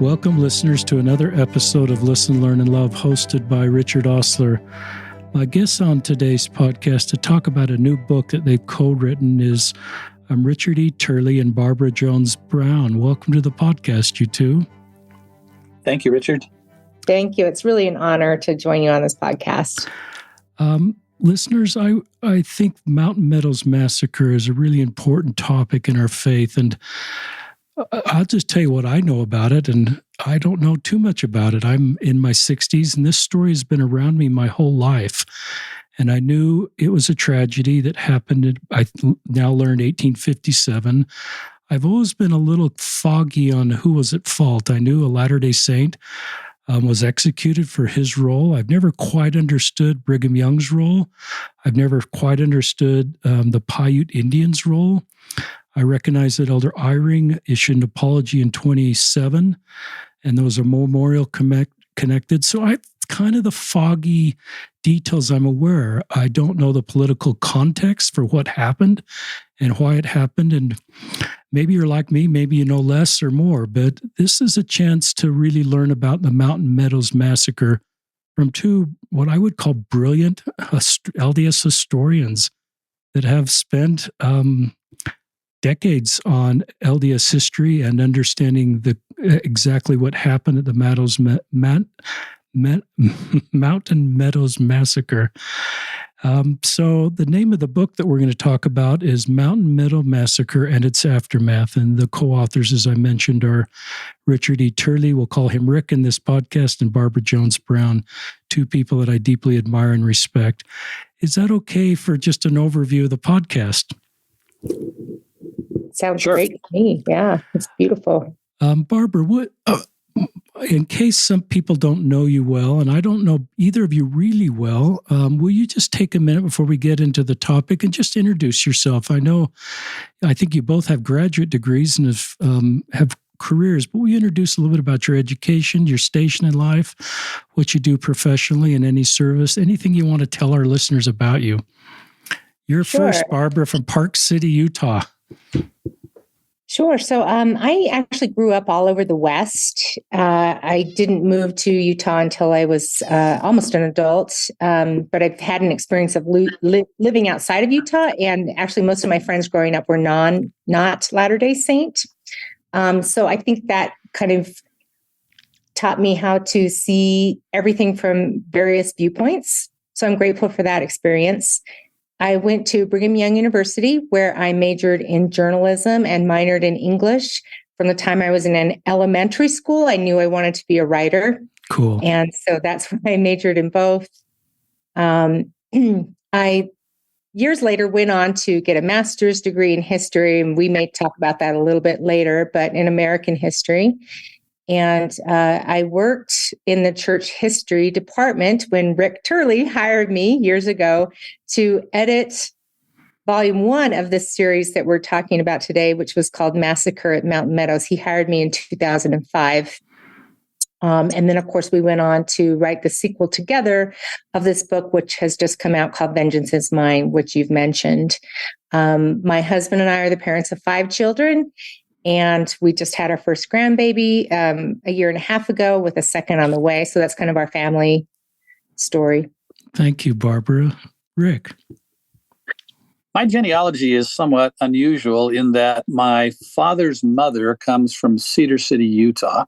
Welcome, listeners, to another episode of Listen, Learn, and Love, hosted by Richard Osler. My guest on today's podcast to talk about a new book that they've co-written is Richard E. Turley and Barbara Jones Brown. Welcome to the podcast, you two. Thank you, Richard. Thank you. It's really an honor to join you on this podcast. Listeners, I think Mountain Meadows Massacre is a really important topic in our faith, and I'll just tell you what I know about it, and I don't know too much about it. I'm in my 60s, and this story has been around me my whole life. And I knew it was a tragedy that happened, I now learned 1857. I've always been a little foggy on who was at fault. I knew a Latter-day Saint was executed for his role. I've never quite understood Brigham Young's role. I've never quite understood the Paiute Indians' role. I recognize that Elder Eyring issued an apology in 27, and there was a memorial connected. So I kind of the foggy details I'm aware. I don't know the political context for what happened and why it happened. And maybe you're like me, maybe you know less or more, but this is a chance to really learn about the Mountain Meadows Massacre from two, what I would call brilliant LDS historians that have spent decades on LDS history and understanding exactly what happened at the Mountain Meadows Massacre. So the name of the book that we're going to talk about is Mountain Meadow Massacre and Its Aftermath. And the co-authors, as I mentioned, are Richard E. Turley, we'll call him Rick in this podcast, and Barbara Jones Brown, two people that I deeply admire and respect. Is that okay for just an overview of the podcast? Sounds great to me. Yeah, it's beautiful. Barbara, what? In case some people don't know you well, and I don't know either of you really well, will you just take a minute before we get into the topic and just introduce yourself? I think you both have graduate degrees and have careers, but will you introduce a little bit about your education, your station in life, what you do professionally, and any service, anything you want to tell our listeners about you? You're first, Barbara, from Park City, Utah. Sure. So I actually grew up all over the West. I didn't move to Utah until I was almost an adult, but I've had an experience of living outside of Utah. And actually, most of my friends growing up were not Latter-day Saint. So I think that kind of taught me how to see everything from various viewpoints. So I'm grateful for that experience. I went to Brigham Young University, where I majored in journalism and minored in English. From the time I was in an elementary school, I knew I wanted to be a writer. Cool. And so that's why I majored in both. I, years later, went on to get a master's degree in history, and we may talk about that a little bit later, but in American history. And I worked in the church history department when Rick Turley hired me years ago to edit volume 1 of this series that we're talking about today, which was called Massacre at Mountain Meadows. He hired me in 2005. And then, of course, we went on to write the sequel together of this book, which has just come out, called Vengeance is Mine, which you've mentioned. My husband and I are the parents of 5 children. And we just had our first grandbaby a year and a half ago, with a second on the way. So that's kind of our family story. Thank you, Barbara. Rick? My genealogy is somewhat unusual in that my father's mother comes from Cedar City, Utah,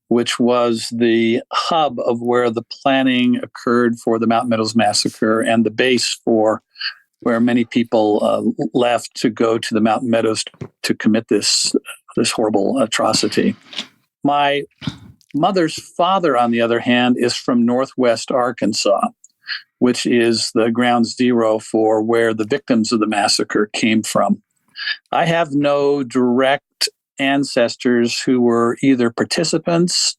which was the hub of where the planning occurred for the Mountain Meadows Massacre and the base for where many people left to go to the Mountain Meadows to commit this horrible atrocity. My mother's father, on the other hand, is from Northwest Arkansas, which is the ground zero for where the victims of the massacre came from. I have no direct ancestors who were either participants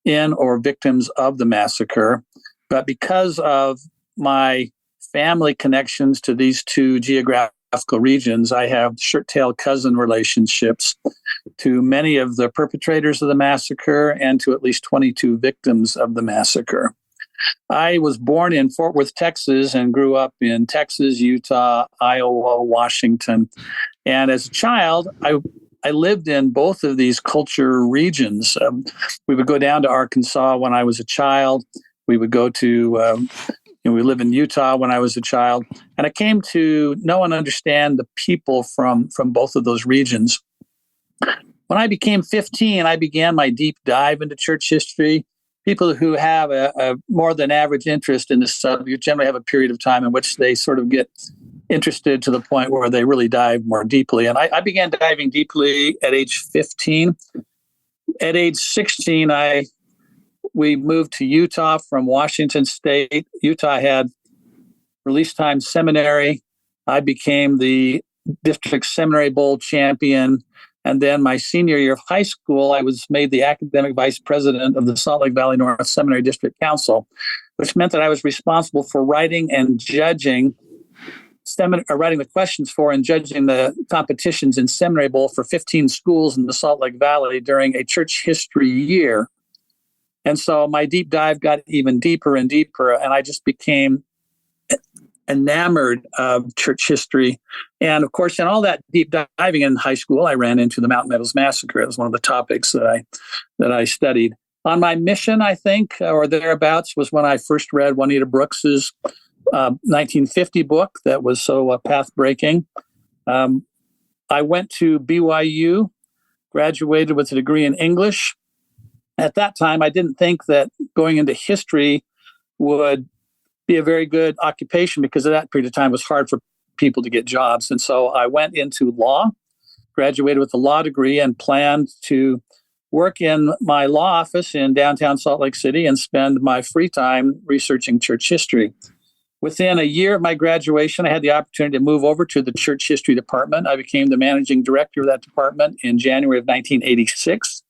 in or victims of the massacre, but because of my family connections to these two geographical regions, I have shirt-tail cousin relationships to many of the perpetrators of the massacre and to at least 22 victims of the massacre. I was born in Fort Worth, Texas, and grew up in Texas, Utah, Iowa, Washington. And as a child, I I lived in both of these culture regions. We would go down to Arkansas when I was a child. We would go to, we live in Utah when I was a child. And I came to know and understand the people from both of those regions. When I became 15, I began my deep dive into church history. People who have a more than average interest in this subject generally have a period of time in which they sort of get interested to the point where they really dive more deeply. And I began diving deeply at age 15. At age 16, we moved to Utah from Washington State. Utah had release time seminary. I became the district seminary bowl champion. And then my senior year of high school, I was made the academic vice president of the Salt Lake Valley North Seminary District Council, which meant that I was responsible for writing and judging writing the questions for and judging the competitions in Seminary Bowl for 15 schools in the Salt Lake Valley during a church history year. And so my deep dive got even deeper and deeper, and I just became enamored of church history. And of course, in all that deep diving in high school, I ran into the Mountain Meadows Massacre. It was one of the topics that I studied. On my mission, I think, or thereabouts, was when I first read Juanita Brooks's 1950 book that was so path-breaking. I went to BYU, graduated with a degree in English. At that time, I didn't think that going into history would be a very good occupation because at that period of time it was hard for people to get jobs. And so I went into law, graduated with a law degree, and planned to work in my law office in downtown Salt Lake City and spend my free time researching church history. Within a year of my graduation, I had the opportunity to move over to the church history department. I became the managing director of that department in January of 1986.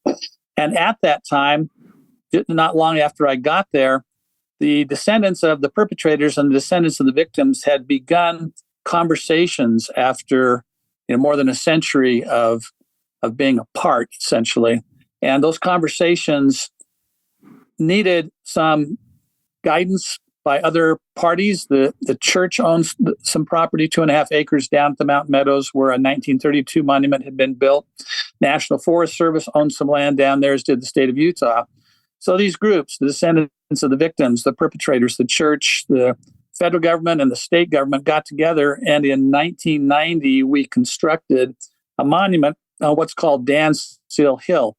And at that time, not long after I got there, the descendants of the perpetrators and the descendants of the victims had begun conversations after more than a century of being apart, essentially. And those conversations needed some guidance by other parties. The church owns some property, 2.5 acres down at the Mountain Meadows, where a 1932 monument had been built. National Forest Service owned some land down there, as did the state of Utah. So these groups, the descendants of the victims, the perpetrators, the church, the federal government, and the state government got together. And in 1990, we constructed a monument on what's called Dan Seal Hill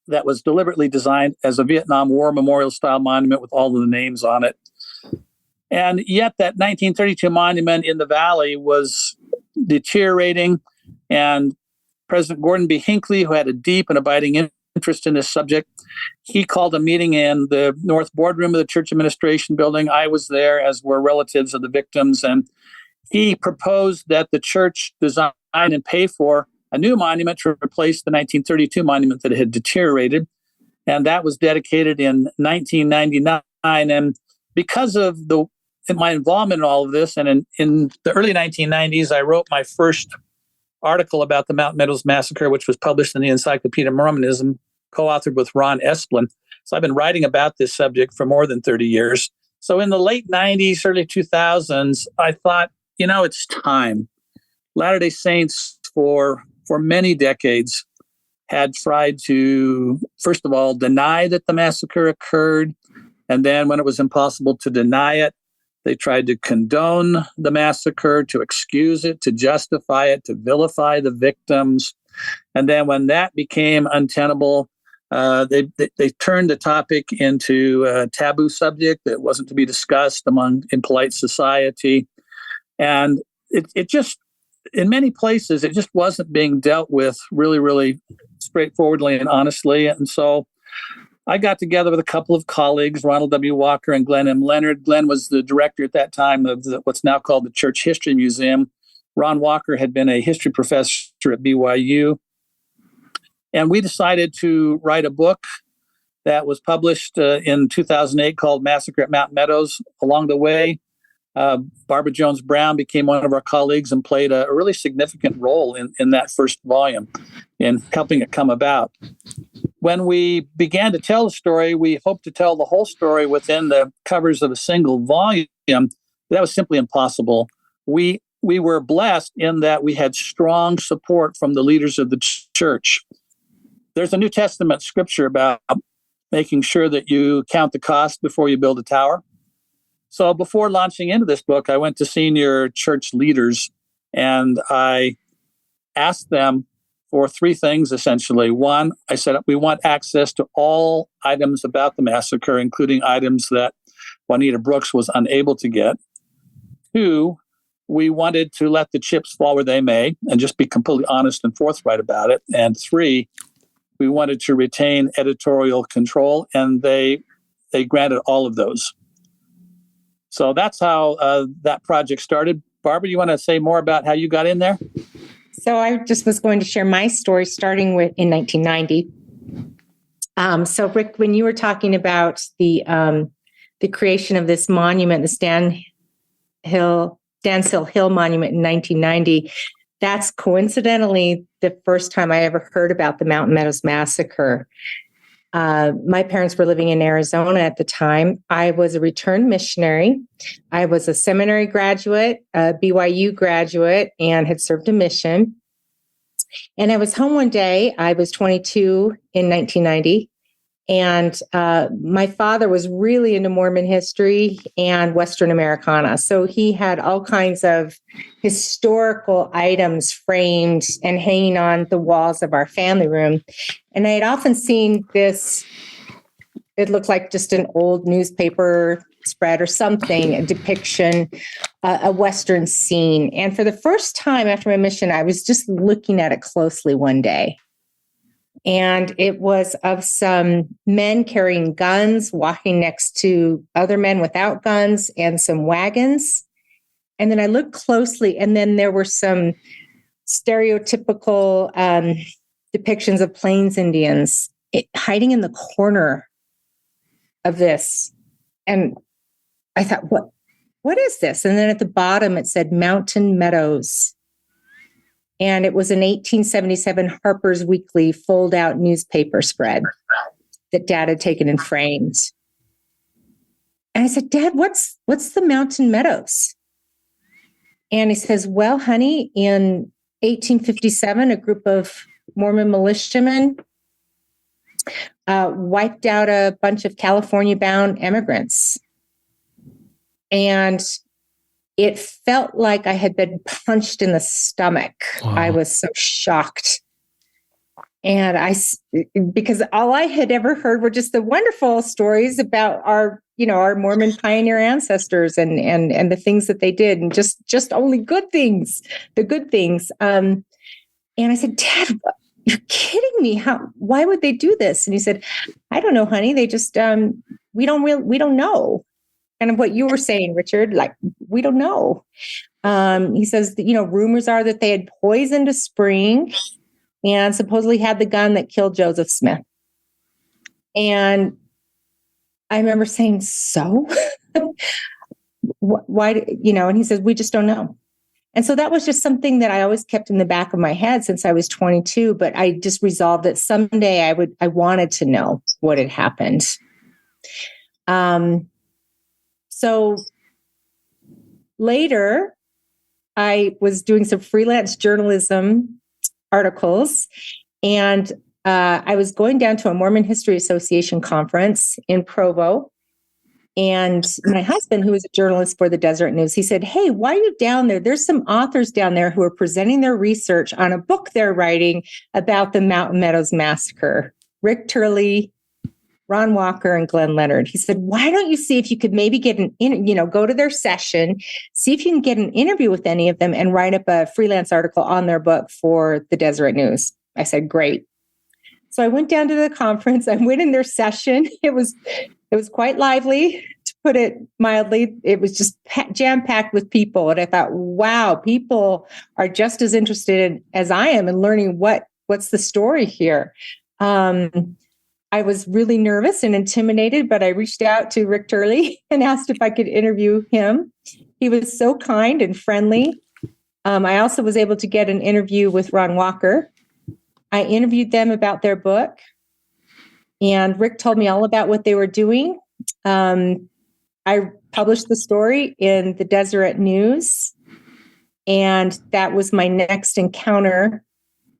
that was deliberately designed as a Vietnam War memorial-style monument with all of the names on it. And yet that 1932 monument in the valley was deteriorating, and President Gordon B. Hinckley, who had a deep and abiding interest in this subject, he called a meeting in the North Boardroom of the Church Administration Building. I was there, as were relatives of the victims, and he proposed that the church design and pay for a new monument to replace the 1932 monument that had deteriorated, and that was dedicated in 1999. And because of my involvement in all of this, and in the early 1990s, I wrote my first article about the Mountain Meadows Massacre, which was published in the Encyclopedia of Mormonism, co-authored with Ron Esplin. So I've been writing about this subject for more than 30 years. So in the late 90s, early 2000s, I thought, it's time. Latter-day Saints, for many decades, had tried to, first of all, deny that the massacre occurred. And then when it was impossible to deny it, they tried to condone the massacre, to excuse it, to justify it, to vilify the victims. And then when that became untenable, they turned the topic into a taboo subject that wasn't to be discussed in polite society. And it just, in many places, it just wasn't being dealt with really, really straightforwardly and honestly. And so I got together with a couple of colleagues, Ronald W. Walker and Glenn M. Leonard. Glenn was the director at that time of what's now called the Church History Museum. Ron Walker had been a history professor at BYU. And we decided to write a book that was published in 2008 called Massacre at Mountain Meadows. Along the way, Barbara Jones Brown became one of our colleagues and played a really significant role in that first volume in helping it come about. When we began to tell the story, we hoped to tell the whole story within the covers of a single volume. That was simply impossible. We we were blessed in that we had strong support from the leaders of the church. There's a New Testament scripture about making sure that you count the cost before you build a tower. So before launching into this book, I went to senior church leaders and I asked them for three things, essentially. One, I said, we want access to all items about the massacre, including items that Juanita Brooks was unable to get. Two, we wanted to let the chips fall where they may and just be completely honest and forthright about it. And three, we wanted to retain editorial control, and they granted all of those. So that's how that project started. Barbara, you want to say more about how you got in there? So I just was going to share my story starting with in 1990. So Rick, when you were talking about the creation of this monument, the Stansell Hill Monument in 1990, that's coincidentally the first time I ever heard about the Mountain Meadows Massacre. My parents were living in Arizona at the time. I was a returned missionary. I was a seminary graduate, a BYU graduate, and had served a mission. And I was home one day. I was 22 in 1990. And my father was really into Mormon history and Western Americana. So he had all kinds of historical items framed and hanging on the walls of our family room. And I had often seen this, it looked like just an old newspaper spread or something, a depiction, a Western scene. And for the first time after my mission, I was just looking at it closely one day. And it was of some men carrying guns, walking next to other men without guns and some wagons. And then I looked closely, and then there were some stereotypical depictions of Plains Indians hiding in the corner of this. And I thought, what is this? And then at the bottom, it said Mountain Meadows. And it was an 1877 Harper's Weekly fold-out newspaper spread that Dad had taken and framed. And I said, Dad, what's the Mountain Meadows? And he says, well, honey, in 1857, a group of Mormon militiamen wiped out a bunch of California-bound immigrants. And it felt like I had been punched in the stomach. Wow. I was so shocked. And because all I had ever heard were just the wonderful stories about our Mormon pioneer ancestors and the things that they did, and just only good things, the good things. And I said, Dad, you're kidding me. Why would they do this? And he said, I don't know, honey. They just, we don't know. Kind of what you were saying, Richard, like, we don't know. He says, rumors are that they had poisoned a spring and supposedly had the gun that killed Joseph Smith. And I remember saying, so? Why, and he says, we just don't know. And so that was just something that I always kept in the back of my head since I was 22, but I just resolved that someday I wanted to know what had happened. So later, I was doing some freelance journalism articles, and I was going down to a Mormon History Association conference in Provo. And my husband, who was a journalist for the Deseret News, he said, hey, why are you down there? There's some authors down there who are presenting their research on a book they're writing about the Mountain Meadows Massacre. Rick Turley, Ron Walker, and Glenn Leonard. He said, why don't you see if you could maybe get go to their session, see if you can get an interview with any of them and write up a freelance article on their book for the Deseret News. I said, great. So I went down to the conference. I went in their session. It was quite lively, to put it mildly. It was just jam-packed with people. And I thought, wow, people are just as interested as I am in learning what's the story here. I was really nervous and intimidated, but I reached out to Rick Turley and asked if I could interview him. He was so kind and friendly. I also was able to get an interview with Ron Walker. I interviewed them about their book, and Rick told me all about what they were doing. I published the story in the Deseret News, And that was my next encounter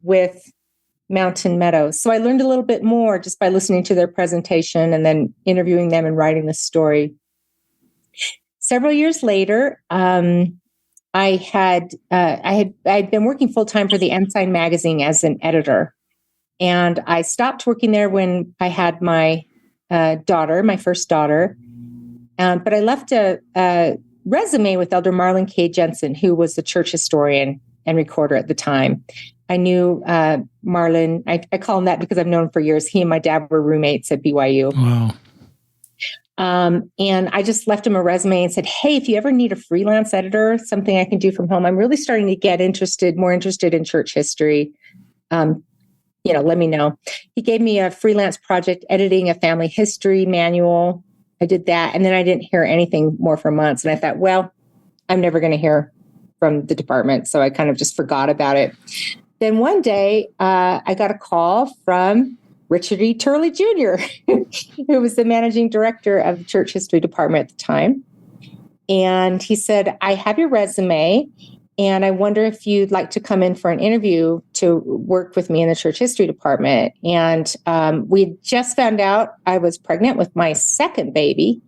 with Mountain Meadows. So I learned a little bit more just by listening to their presentation and then interviewing them and writing the story. Several years later, I had been working full time for the Ensign magazine as an editor, and I stopped working there when I had my daughter, my first daughter. But I left a resume with Elder Marlon K. Jensen, who was the church historian and recorder at the time. I knew Marlon. I call him that because I've known him for years. He and my dad were roommates at BYU. Wow. And I just left him a resume and said, hey, if you ever need a freelance editor, something I can do from home, I'm really starting to get more interested in church history. Let me know. He gave me a freelance project editing a family history manual. I did that. And then I didn't hear anything more for months. And I thought, well, I'm never going to hear from the department. So I kind of just forgot about it. Then one day I got a call from Richard E. Turley Jr., who was the managing director of the church history department at the time. And he said, I have your resume, and I wonder if you'd like to come in for an interview to work with me in the church history department. And we just found out I was pregnant with my second baby.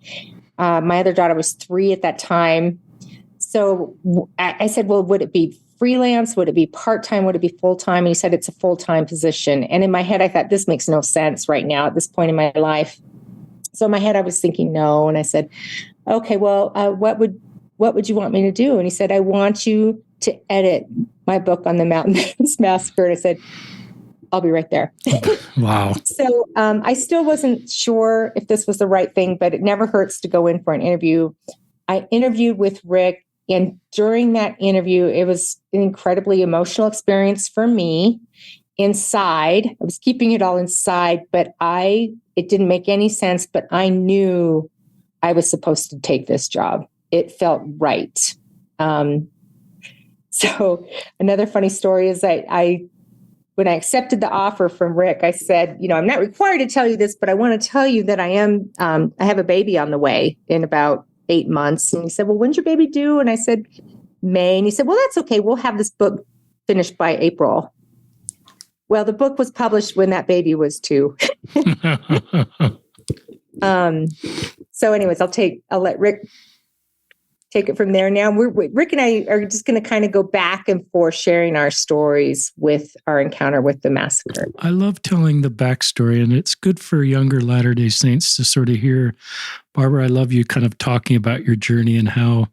My other daughter was 3 at that time. So I said, well, would it be freelance? Would it be part-time? Would it be full-time? And he said, it's a full-time position. And in my head, I thought, this makes no sense right now at this point in my life. So in my head, I was thinking no. And I said, okay, well, what would you want me to do? And he said, I want you to edit my book on the Mountain Meadows Massacre. And I said, I'll be right there. Wow. So I still wasn't sure if this was the right thing, but it never hurts to go in for an interview. I interviewed with Rick. And during that interview, it was an incredibly emotional experience for me inside. I was keeping it all inside, but it didn't make any sense, but I knew I was supposed to take this job. It felt right. So another funny story is when I accepted the offer from Rick, I said, I'm not required to tell you this, but I want to tell you that I have a baby on the way in about 8 months. And he said, well, when's your baby due? And I said, May. And he said, well, that's okay. We'll have this book finished by April. Well, the book was published when that baby was 2. So anyways, I'll let Rick take it from there. Now Rick and I are just going to kind of go back and forth sharing our stories with our encounter with the massacre. I love telling the backstory, and it's good for younger Latter-day Saints to sort of hear. Barbara, I love you kind of talking about your journey and how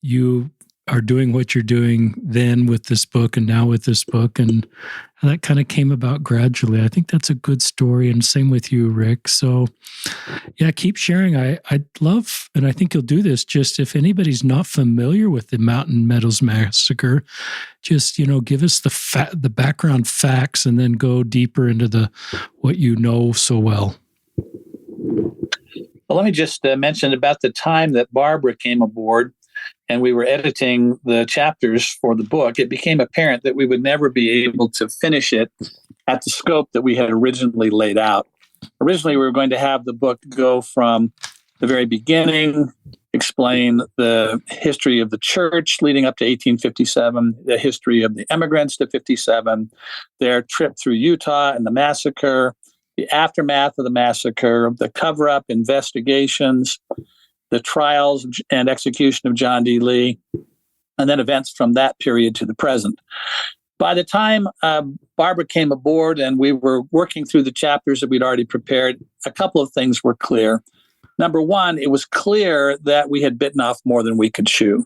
you are doing what you're doing then with this book and now with this book, and how that kind of came about gradually. I think that's a good story, and same with you, Rick. So yeah, keep sharing. I'd love, and I think you'll do this, just if anybody's not familiar with the Mountain Meadows Massacre, just, give us the background facts and then go deeper into what you know so well. Well, let me just mention about the time that Barbara came aboard and we were editing the chapters for the book. It became apparent that we would never be able to finish it at the scope that we had originally laid out. Originally, we were going to have the book go from the very beginning, explain the history of the church leading up to 1857, the history of the immigrants to 57, their trip through Utah and the massacre, the aftermath of the massacre, the cover-up investigations, the trials and execution of John D. Lee, and then events from that period to the present. By the time Barbara came aboard and we were working through the chapters that we'd already prepared, a couple of things were clear. Number one, it was clear that we had bitten off more than we could chew.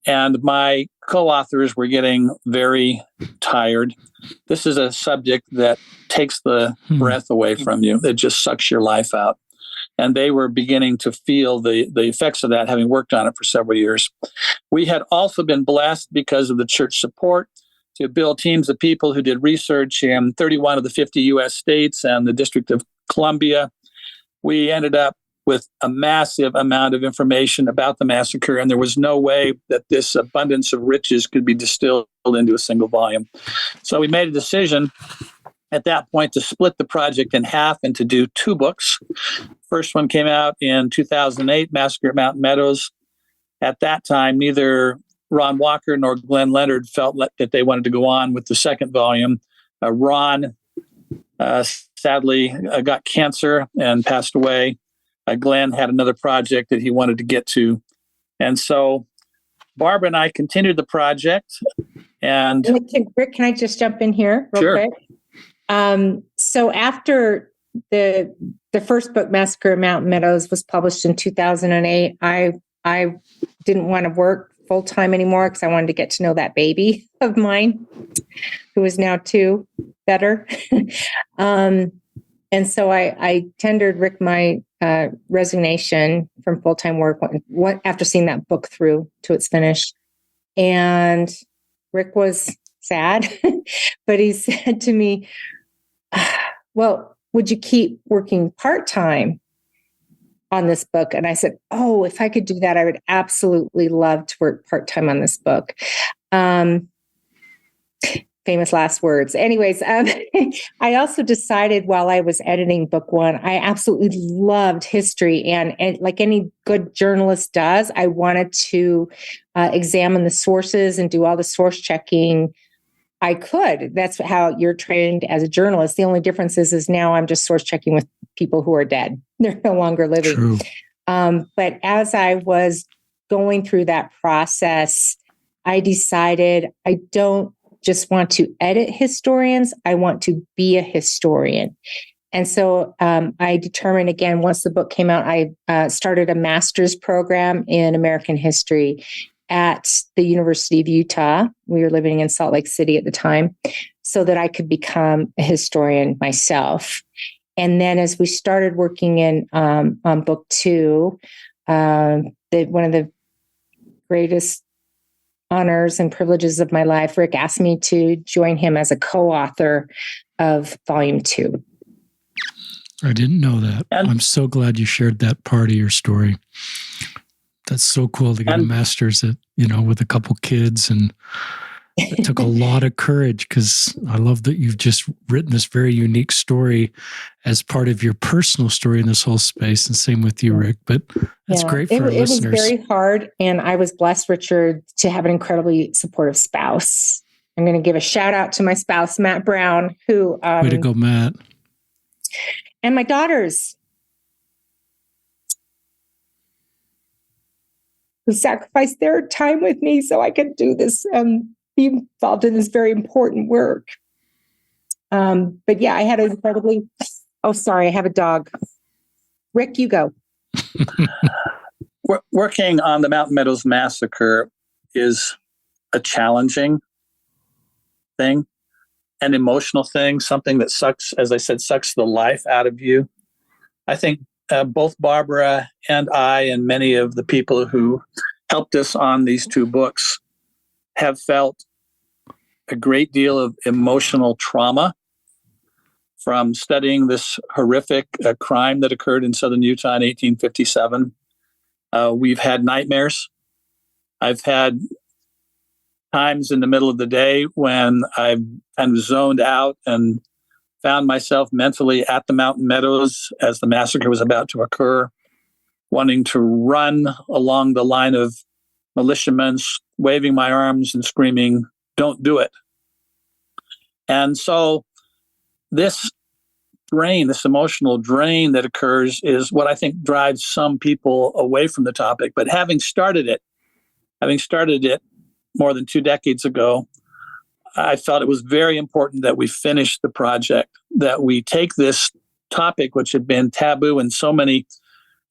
And my co-authors were getting very tired. This is a subject that takes the breath away from you. It just sucks your life out. And they were beginning to feel the effects of that, having worked on it for several years. We had also been blessed because of the church support to build teams of people who did research in 31 of the 50 U.S. states and the District of Columbia. We ended up with a massive amount of information about the massacre, and there was no way that this abundance of riches could be distilled into a single volume. So we made a decision at that point to split the project in half and to do 2 books. First one came out in 2008, Massacre at Mountain Meadows. At that time, neither Ron Walker nor Glenn Leonard felt that they wanted to go on with the second volume. Ron sadly got cancer and passed away. Glenn had another project that he wanted to get to. And so Barbara and I continued the project. And Rick, can I just jump in here real Sure. quick? So after the first book, Massacre of Mountain Meadows, was published in 2008, I didn't want to work full time anymore because I wanted to get to know that baby of mine, who is now 2, better. And so I tendered Rick my resignation from full time work after seeing that book through to its finish. And Rick was sad, but he said to me, well, would you keep working part-time on this book? And I said, oh, if I could do that, I would absolutely love to work part-time on this book. Famous last words. Anyways, I also decided while I was editing book 1, I absolutely loved history. And like any good journalist does, I wanted to examine the sources and do all the source checking I could. That's how you're trained as a journalist. The only difference is now I'm just source checking with people who are dead. They're no longer living. True. But as I was going through that process, I decided I don't just want to edit historians. I want to be a historian. And so I determined, again, once the book came out, I started a master's program in American history at the University of Utah. We were living in Salt Lake City at the time, so that I could become a historian myself. And then as we started working on book 2, one of the greatest honors and privileges of my life, Rick asked me to join him as a co-author of volume 2. I didn't know that. I'm so glad you shared that part of your story. That's so cool to get a master's at, with a couple kids. And it took a lot of courage, because I love that you've just written this very unique story as part of your personal story in this whole space. And same with you, Rick. But that's great for our listeners. It was very hard. And I was blessed, Richard, to have an incredibly supportive spouse. I'm going to give a shout out to my spouse, Matt Brown, who... way to go, Matt. And my daughters, who sacrificed their time with me so I could do this, be involved in this very important work. But yeah, I had an incredibly... Oh, sorry, I have a dog. Rick, you go. Working on the Mountain Meadows Massacre is a challenging thing, an emotional thing, something that sucks the life out of you. I think both Barbara and I and many of the people who helped us on these 2 books have felt a great deal of emotional trauma from studying this horrific crime that occurred in southern Utah in 1857. We've had nightmares. I've had times in the middle of the day when I've kind of zoned out and found myself mentally at the Mountain Meadows as the massacre was about to occur, wanting to run along the line of militiamen, waving my arms and screaming, "Don't do it." And so this emotional drain that occurs is what I think drives some people away from the topic. But having started it more than 2 decades ago, I felt it was very important that we finish the project, that we take this topic, which had been taboo in so many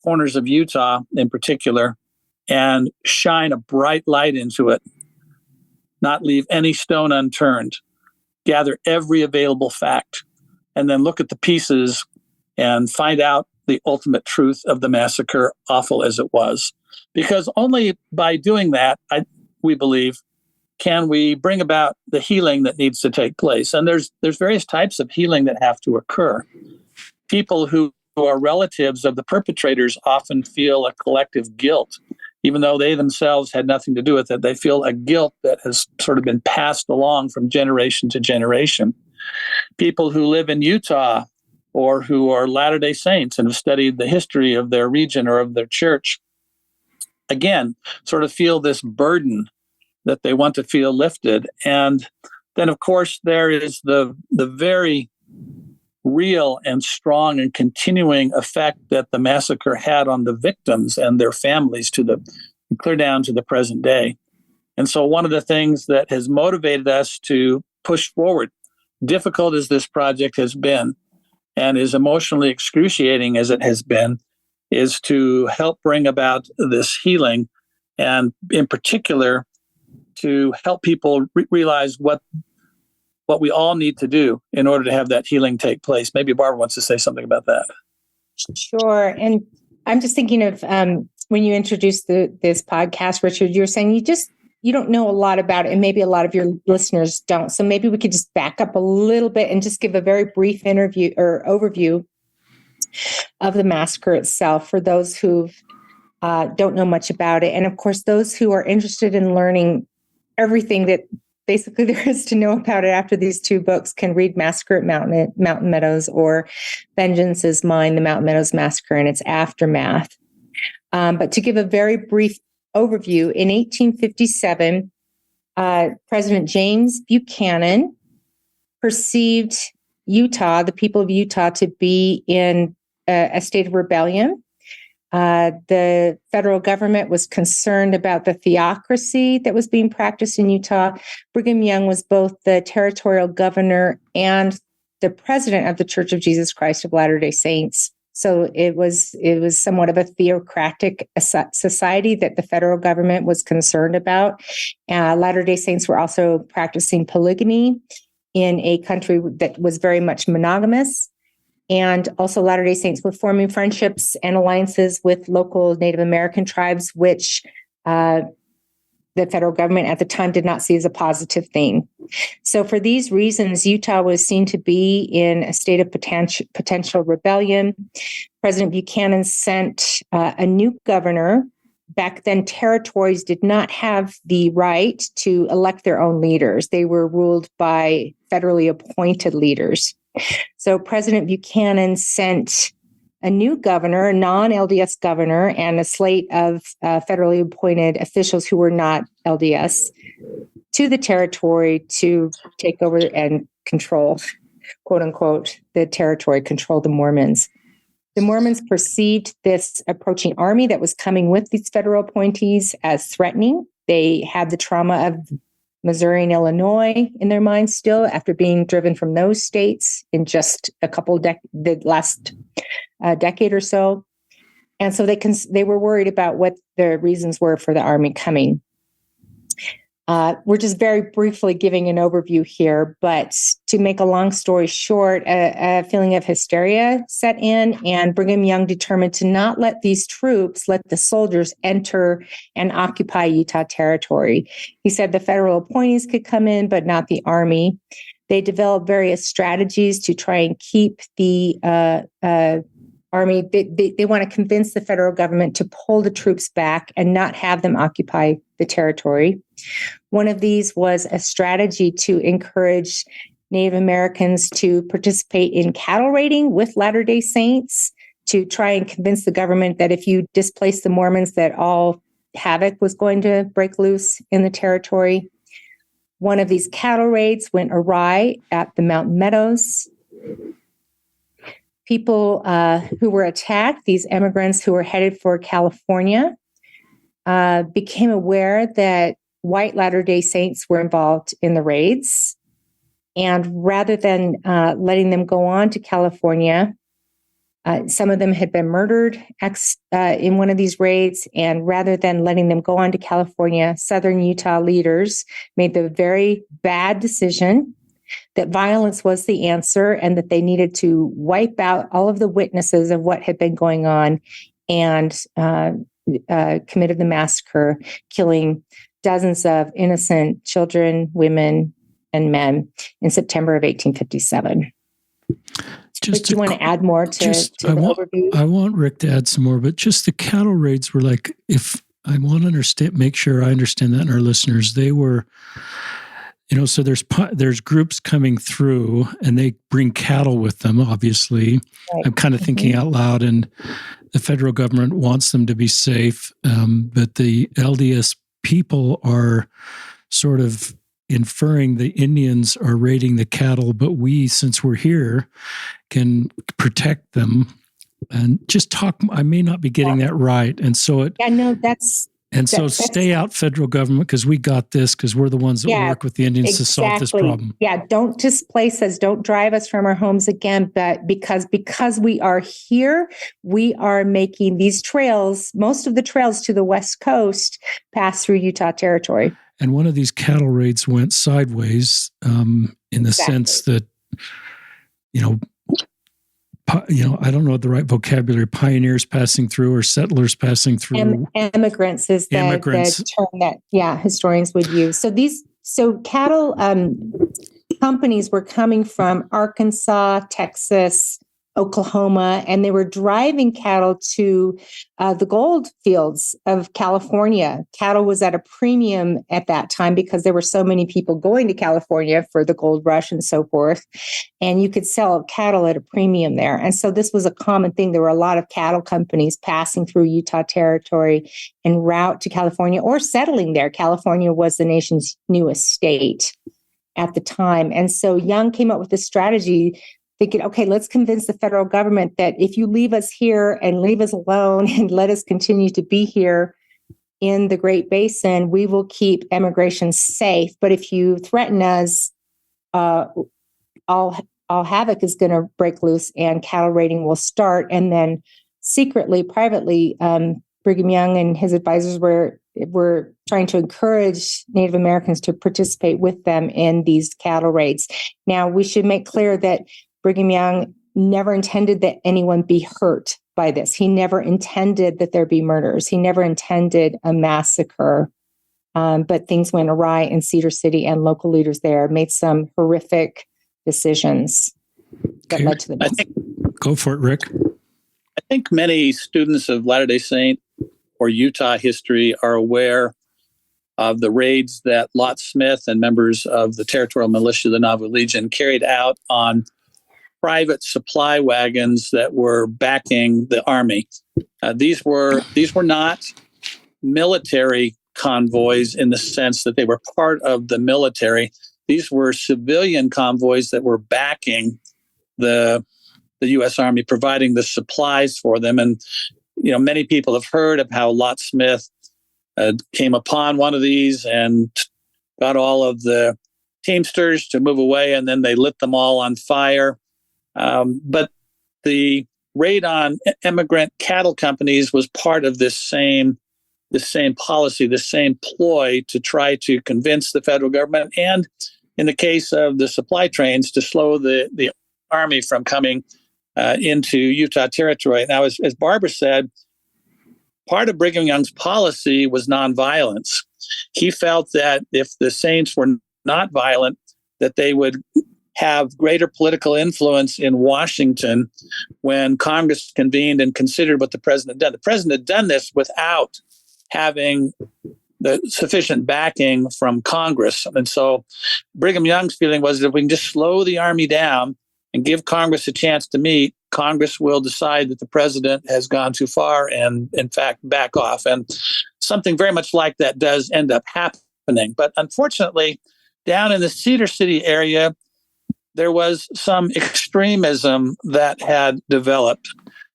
corners of Utah in particular, and shine a bright light into it, not leave any stone unturned, gather every available fact, and then look at the pieces and find out the ultimate truth of the massacre, awful as it was. Because only by doing that, we believe, can we bring about the healing that needs to take place. And there's various types of healing that have to occur. People who are relatives of the perpetrators often feel a collective guilt, even though they themselves had nothing to do with it. They feel a guilt that has sort of been passed along from generation to generation. People who live in Utah or who are Latter-day Saints and have studied the history of their region or of their church, again, sort of feel this burden that they want to feel lifted. And then, of course, there is the very real and strong and continuing effect that the massacre had on the victims and their families clear down to the present day. And so one of the things that has motivated us to push forward, difficult as this project has been, and as emotionally excruciating as it has been, is to help bring about this healing, and in particular, to help people realize what we all need to do in order to have that healing take place. Maybe Barbara wants to say something about that. Sure. And I'm just thinking of when you introduced this podcast, Richard, you were saying you don't know a lot about it, and maybe a lot of your listeners don't. So maybe we could just back up a little bit and just give a very brief overview of the massacre itself for those who don't know much about it. And of course, those who are interested in learning everything that basically there is to know about it after these two books can read Massacre at Mountain Meadows or Vengeance is Mine, the Mountain Meadows Massacre and its Aftermath. But to give a very brief overview, in 1857, President James Buchanan perceived Utah, the people of Utah, to be in a state of rebellion. The federal government was concerned about the theocracy that was being practiced in Utah. Brigham Young was both the territorial governor and the president of the Church of Jesus Christ of Latter-day Saints. So it was somewhat of a theocratic society that the federal government was concerned about. Latter-day Saints were also practicing polygamy in a country that was very much monogamous. And also Latter-day Saints were forming friendships and alliances with local Native American tribes, which the federal government at the time did not see as a positive thing. So for these reasons, Utah was seen to be in a state of potential rebellion. President Buchanan sent a new governor. Back then, territories did not have the right to elect their own leaders. They were ruled by federally appointed leaders. So President Buchanan sent a new governor, a non-LDS governor, and a slate of federally appointed officials who were not LDS to the territory to take over and control, quote unquote, the territory, control the Mormons. The Mormons perceived this approaching army that was coming with these federal appointees as threatening. They had the trauma of Missouri and Illinois in their minds still after being driven from those states in just a couple the last decade or so. And so they were worried about what the reasons were for the army coming. We're just very briefly giving an overview here, but to make a long story short, a feeling of hysteria set in, and Brigham Young determined to not let these troops, let the soldiers enter and occupy Utah territory. He said the federal appointees could come in, but not the army. They developed various strategies to try and keep the army. They want to convince the federal government to pull the troops back and not have them occupy the territory. One of these was a strategy to encourage Native Americans to participate in cattle raiding with Latter-day Saints, to try and convince the government that if you displace the Mormons, that all havoc was going to break loose in the territory. One of these cattle raids went awry at the Mountain Meadows. People who were attacked, these immigrants who were headed for California, became aware that white Latter-day Saints were involved in the raids. And rather than letting them go on to California, some of them had been murdered in one of these raids. And rather than letting them go on to California, Southern Utah leaders made the very bad decision that violence was the answer and that they needed to wipe out all of the witnesses of what had been going on, and committed the massacre, killing dozens of innocent children, women, and men in September of 1857. Do you want to add more to the overview? I want Rick to add some more, but just the cattle raids were like, if I want to make sure I understand that in our listeners, they were, so there's groups coming through and they bring cattle with them, obviously. Right. I'm kind of thinking out loud, and the federal government wants them to be safe, but the LDS people are sort of inferring the Indians are raiding the cattle, but we, since we're here, can protect them. And just talk, I may not be getting that right. And so it, yeah, no, that's, and so stay out federal government because we got this, because we're the ones that work with the Indians to solve this problem. Yeah, don't displace us, don't drive us from our homes again. But because we are here, we are making these trails, most of the trails to the West Coast pass through Utah territory. And one of these cattle raids went sideways in the sense that, I don't know the right vocabulary, pioneers passing through or settlers passing through. Immigrants is the term that, historians would use. So cattle companies were coming from Arkansas, Texas, Oklahoma, and they were driving cattle to the gold fields of California. Cattle was at a premium at that time because there were so many people going to California for the gold rush and so forth. And you could sell cattle at a premium there. And so this was a common thing. There were a lot of cattle companies passing through Utah territory en route to California or settling there. California was the nation's newest state at the time. And so Young came up with this strategy thinking, okay, let's convince the federal government that if you leave us here and leave us alone and let us continue to be here in the Great Basin, we will keep immigration safe. But if you threaten us, all havoc is going to break loose and cattle raiding will start. And then secretly, privately, Brigham Young and his advisors were trying to encourage Native Americans to participate with them in these cattle raids. Now, we should make clear that Brigham Young never intended that anyone be hurt by this. He never intended that there be murders. He never intended a massacre. But things went awry in Cedar City, and local leaders there made some horrific decisions that led to the Go for it, Rick. I think many students of Latter-day Saint or Utah history are aware of the raids that Lot Smith and members of the territorial militia of the Nauvoo Legion carried out on private supply wagons that were backing the army. These were not military convoys in the sense that they were part of the military. These were civilian convoys that were backing the U.S. Army, providing the supplies for them. And many people have heard of how Lot Smith came upon one of these and got all of the teamsters to move away, and then they lit them all on fire. But the raid on immigrant cattle companies was part of this same policy, this same ploy to try to convince the federal government, and in the case of the supply trains, to slow the army from coming into Utah territory. Now, as Barbara said, part of Brigham Young's policy was nonviolence. He felt that if the Saints were not violent, that they would have greater political influence in Washington when Congress convened and considered what the president had done. The president had done this without having the sufficient backing from Congress. And so Brigham Young's feeling was that if we can just slow the army down and give Congress a chance to meet, Congress will decide that the president has gone too far and, in fact, back off. And something very much like that does end up happening. But unfortunately, down in the Cedar City area, there was some extremism that had developed.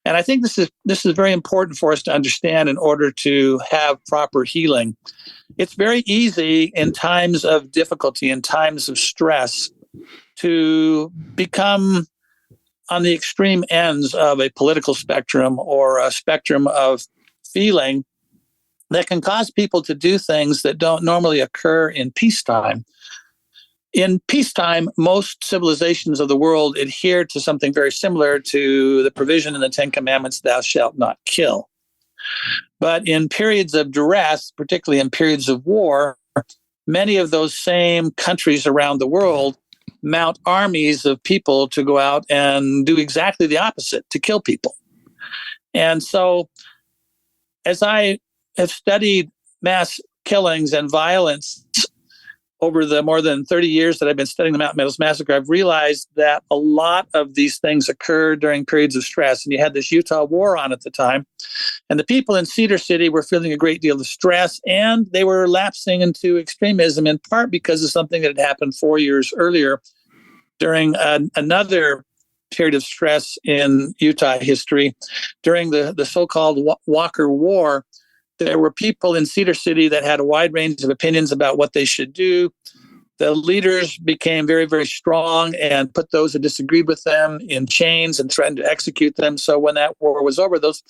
And I think this is very important for us to understand in order to have proper healing. It's very easy in times of difficulty, in times of stress, to become on the extreme ends of a political spectrum or a spectrum of feeling that can cause people to do things that don't normally occur in peacetime. In peacetime, most civilizations of the world adhere to something very similar to the provision in the Ten Commandments, thou shalt not kill. But in periods of duress, particularly in periods of war, many of those same countries around the world mount armies of people to go out and do exactly the opposite, to kill people. And so, as I have studied mass killings and violence over the more than 30 years that I've been studying the Mountain Meadows Massacre, I've realized that a lot of these things occurred during periods of stress. And you had this Utah war on at the time. And the people in Cedar City were feeling a great deal of stress, and they were lapsing into extremism, in part because of something that had happened 4 years earlier during another period of stress in Utah history. During the so-called Walker War, there were people in Cedar City that had a wide range of opinions about what they should do. The leaders became very, very strong and put those who disagreed with them in chains and threatened to execute them. So when that war was over, those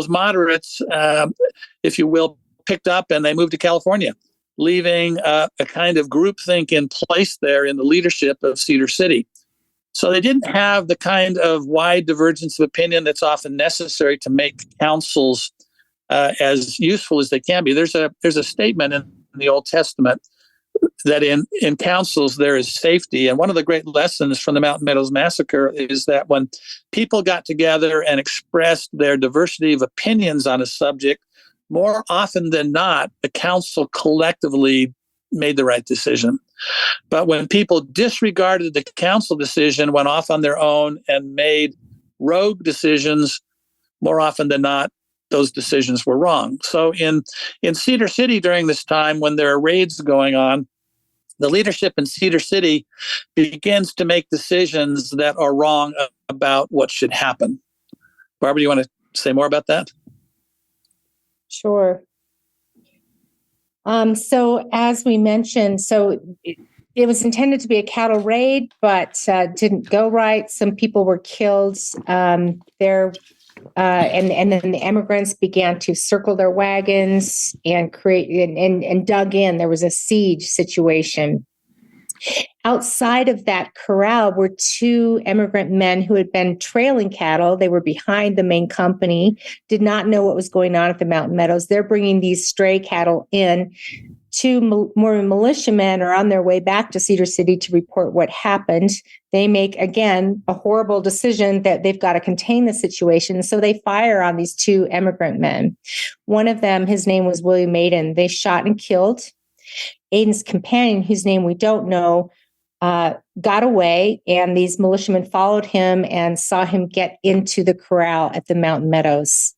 moderates, if you will, picked up and they moved to California, leaving a kind of groupthink in place there in the leadership of Cedar City. So they didn't have the kind of wide divergence of opinion that's often necessary to make councils as useful as they can be. There's a statement in the Old Testament that in councils there is safety. And one of the great lessons from the Mountain Meadows Massacre is that when people got together and expressed their diversity of opinions on a subject, more often than not, the council collectively made the right decision. But when people disregarded the council decision, went off on their own and made rogue decisions, more often than not, those decisions were wrong. So in Cedar City during this time, when there are raids going on, the leadership in Cedar City begins to make decisions that are wrong about what should happen. Barbara, do you want to say more about that? Sure. So as we mentioned, it was intended to be a cattle raid, but didn't go right. Some people were killed there. And then the immigrants began to circle their wagons and create and dug in. There was a siege situation. Outside of that corral were two immigrant men who had been trailing cattle. They were behind the main company, did not know what was going on at the Mountain Meadows. They're bringing these stray cattle in. Two Mormon militiamen are on their way back to Cedar City to report what happened. They make, again, a horrible decision that they've got to contain the situation. So they fire on these two immigrant men. One of them, his name was William Aiden. They shot and killed. Aiden's companion, whose name we don't know, got away, and these militiamen followed him and saw him get into the corral at the Mountain Meadows.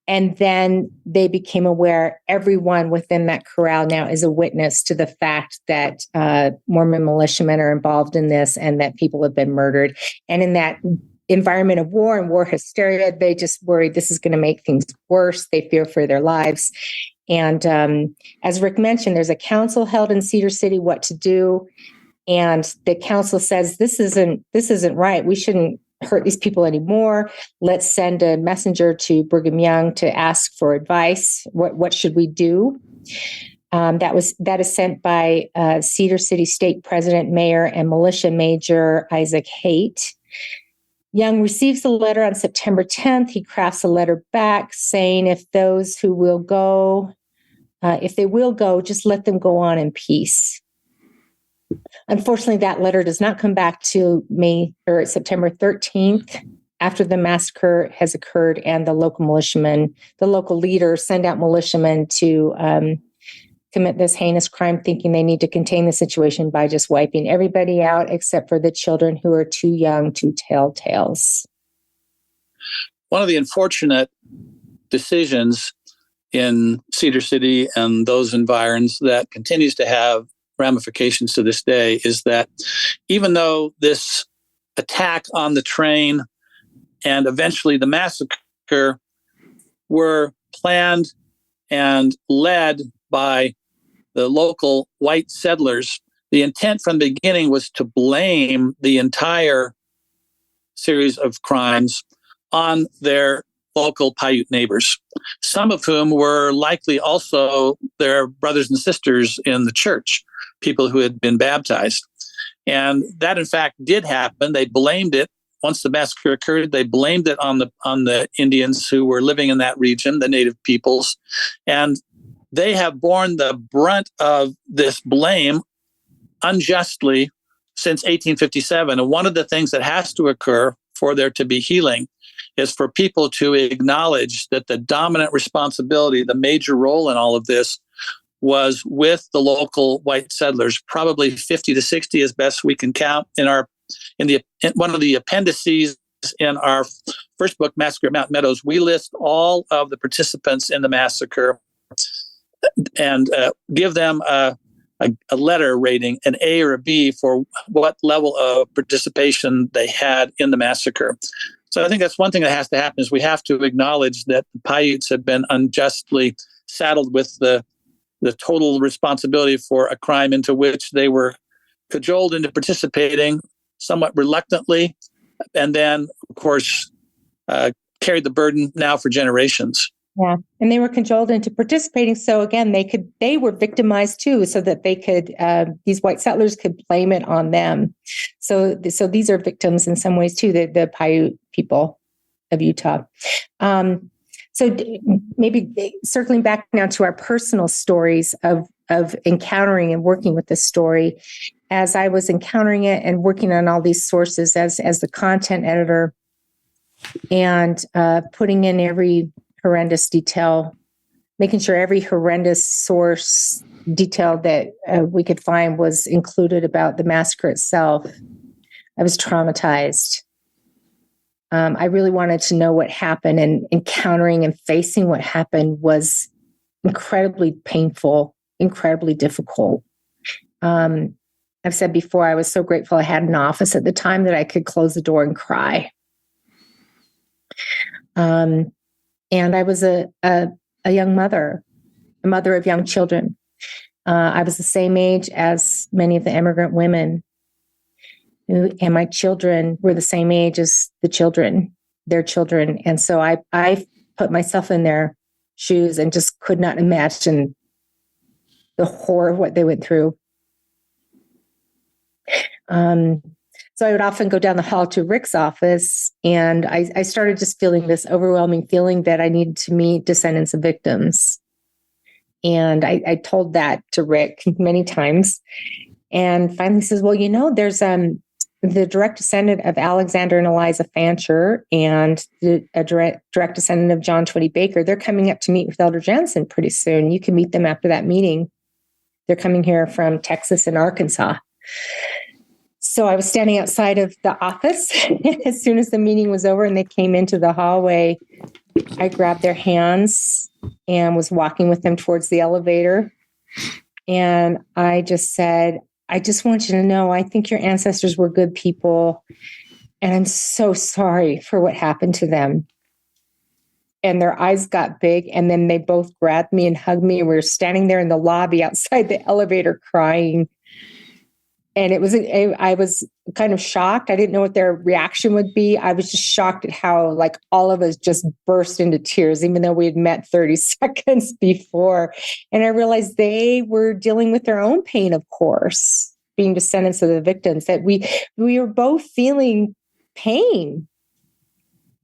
And then they became aware, everyone within that corral now is a witness to the fact that Mormon militiamen are involved in this and that people have been murdered. And in that environment of war and war hysteria, they just worried this is going to make things worse. They fear for their lives. And as Rick mentioned, there's a council held in Cedar City what to do. And the council says, this isn't right. We shouldn't hurt these people anymore. Let's send a messenger to Brigham Young to ask for advice. What should we do? That is sent by Cedar City State President, Mayor, and Militia Major Isaac Haight. Young receives the letter on September 10th. He crafts a letter back saying if those who will go, if they will go, just let them go on in peace. Unfortunately, that letter does not come back to September 13th after the massacre has occurred, and the local leaders send out militiamen to commit this heinous crime, thinking they need to contain the situation by just wiping everybody out except for the children who are too young to tell tales. One of the unfortunate decisions in Cedar City and those environs that continues to have ramifications to this day is that even though this attack on the train and eventually the massacre were planned and led by the local white settlers, the intent from the beginning was to blame the entire series of crimes on their local Paiute neighbors, some of whom were likely also their brothers and sisters in the church, people who had been baptized. And that, in fact, did happen. They blamed it. Once the massacre occurred, they blamed it on the Indians who were living in that region, the native peoples. And they have borne the brunt of this blame unjustly since 1857. And one of the things that has to occur for there to be healing is for people to acknowledge that the dominant responsibility, the major role in all of this, was with the local white settlers, probably 50 to 60 as best we can count. In one of the appendices in our first book, Massacre at Mountain Meadows, we list all of the participants in the massacre and give them a letter rating, an A or a B, for what level of participation they had in the massacre. So I think that's one thing that has to happen, is we have to acknowledge that the Paiutes have been unjustly saddled with the total responsibility for a crime into which they were cajoled into participating somewhat reluctantly, and then, of course, carried the burden now for generations. Yeah, and they were cajoled into participating. So again, they were victimized too, so that they could these white settlers could blame it on them. So these are victims in some ways too, the Paiute people of Utah. So maybe circling back now to our personal stories of encountering and working with this story, as I was encountering it and working on all these sources as the content editor, and putting in every horrendous detail, making sure every horrendous source detail that we could find was included about the massacre itself. I was traumatized. I really wanted to know what happened, and encountering and facing what happened was incredibly painful, incredibly difficult. I've said before, I was so grateful I had an office at the time that I could close the door and cry. And I was a young mother, a mother of young children. I was the same age as many of the immigrant women, and my children were the same age as their children. And so I put myself in their shoes and just could not imagine the horror of what they went through. So I would often go down the hall to Rick's office, and I started just feeling this overwhelming feeling that I needed to meet descendants of victims. And I told that to Rick many times. And finally says, well, there's the direct descendant of Alexander and Eliza Fancher and a direct descendant of John Twitty Baker. They're coming up to meet with Elder Jansen pretty soon. You can meet them after that meeting. They're coming here from Texas and Arkansas. So I was standing outside of the office. As soon as the meeting was over and they came into the hallway, I grabbed their hands and was walking with them towards the elevator. And I just said, I just want you to know, I think your ancestors were good people. And I'm so sorry for what happened to them. And their eyes got big. And then they both grabbed me and hugged me. And we were standing there in the lobby outside the elevator crying. And I was kind of shocked. I didn't know what their reaction would be. I was just shocked at how all of us just burst into tears, even though we had met 30 seconds before. And I realized they were dealing with their own pain, of course, being descendants of the victims, that we were both feeling pain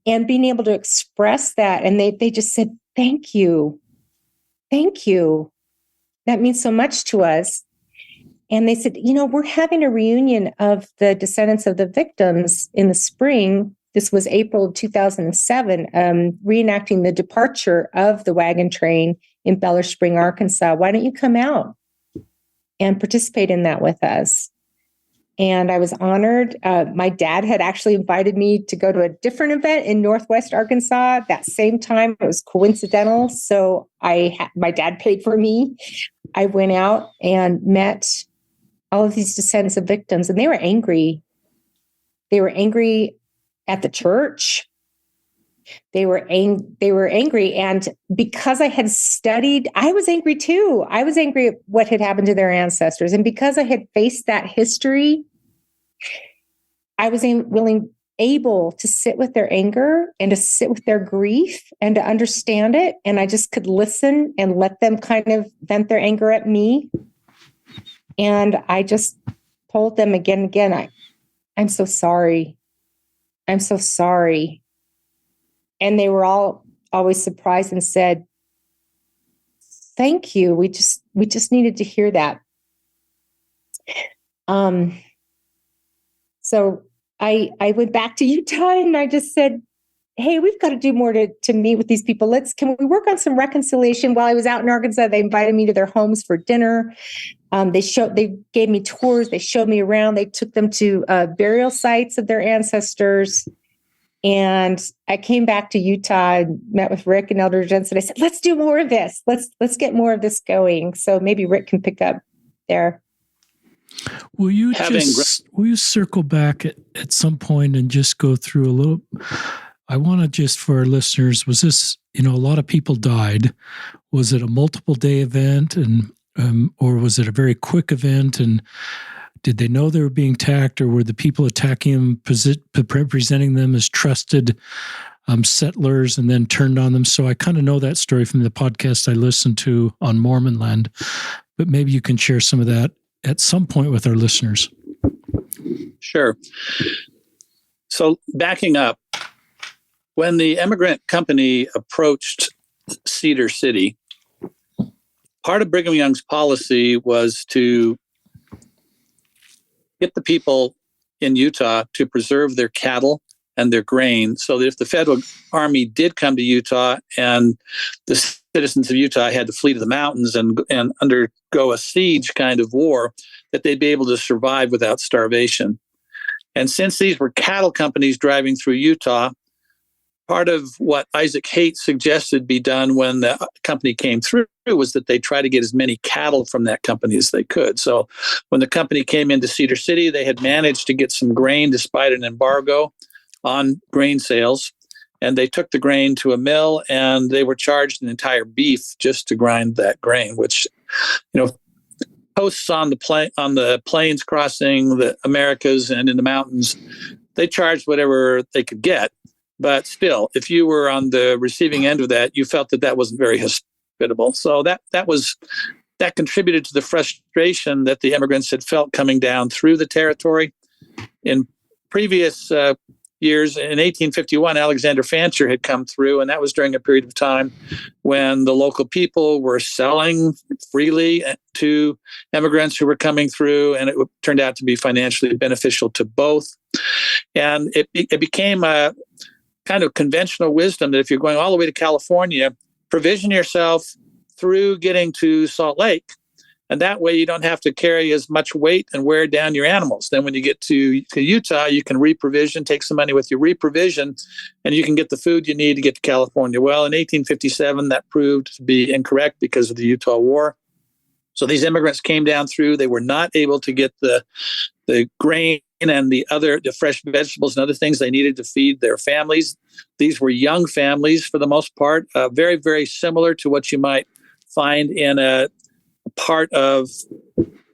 and being able to express that. And they just said, thank you. Thank you. That means so much to us. And they said, we're having a reunion of the descendants of the victims in the spring. This was April of 2007, reenacting the departure of the wagon train in Beller Spring, Arkansas. Why don't you come out and participate in that with us? And I was honored. My dad had actually invited me to go to a different event in Northwest Arkansas that same time. It was coincidental. So my dad paid for me. I went out and met all of these descendants of victims, and they were angry. They were angry at the church. They were angry. And because I had studied, I was angry too. I was angry at what had happened to their ancestors. And because I had faced that history, I was able to sit with their anger and to sit with their grief and to understand it. And I just could listen and let them kind of vent their anger at me. And I just told them again and again, I'm so sorry. I'm so sorry. And they were all always surprised and said, thank you. We just needed to hear that. So I went back to Utah and I just said, hey, we've got to do more to meet with these people. Can we work on some reconciliation? While I was out in Arkansas, they invited me to their homes for dinner. They gave me tours. They showed me around. They took them to burial sites of their ancestors. And I came back to Utah and met with Rick and Elder Jensen. I said, let's do more of this. Let's get more of this going. So maybe Rick can pick up there. Will you circle back at some point and just go through a little? I want to just, for our listeners, was this, a lot of people died. Was it a multiple day event or was it a very quick event? And did they know they were being attacked, or were the people attacking them presenting them as trusted settlers and then turned on them? So I kind of know that story from the podcast I listened to on Mormon land, but maybe you can share some of that at some point with our listeners. Sure. So backing up, when the immigrant company approached Cedar City, part of Brigham Young's policy was to get the people in Utah to preserve their cattle and their grain, so that if the federal army did come to Utah and the citizens of Utah had to flee to the mountains and undergo a siege kind of war, that they'd be able to survive without starvation. And since these were cattle companies driving through Utah, part of what Isaac Haight suggested be done when the company came through was that they try to get as many cattle from that company as they could. So when the company came into Cedar City, they had managed to get some grain despite an embargo on grain sales. And they took the grain to a mill and they were charged an entire beef just to grind that grain, which, hosts on the plains crossing the Americas and in the mountains, they charged whatever they could get. But still, if you were on the receiving end of that, you felt that wasn't very hospitable. So that contributed to the frustration that the immigrants had felt coming down through the territory. In previous years, in 1851, Alexander Fancher had come through, and that was during a period of time when the local people were selling freely to immigrants who were coming through, and it turned out to be financially beneficial to both. And it became a kind of conventional wisdom that if you're going all the way to California, provision yourself through getting to Salt Lake. And that way you don't have to carry as much weight and wear down your animals. Then when you get to Utah, you can reprovision, take some money with your reprovision, and you can get the food you need to get to California. Well, in 1857, that proved to be incorrect because of the Utah War. So these immigrants came down through. They were not able to get the grain and the fresh vegetables and other things they needed to feed their families. These were young families for the most part, very, very similar to what you might find in a part of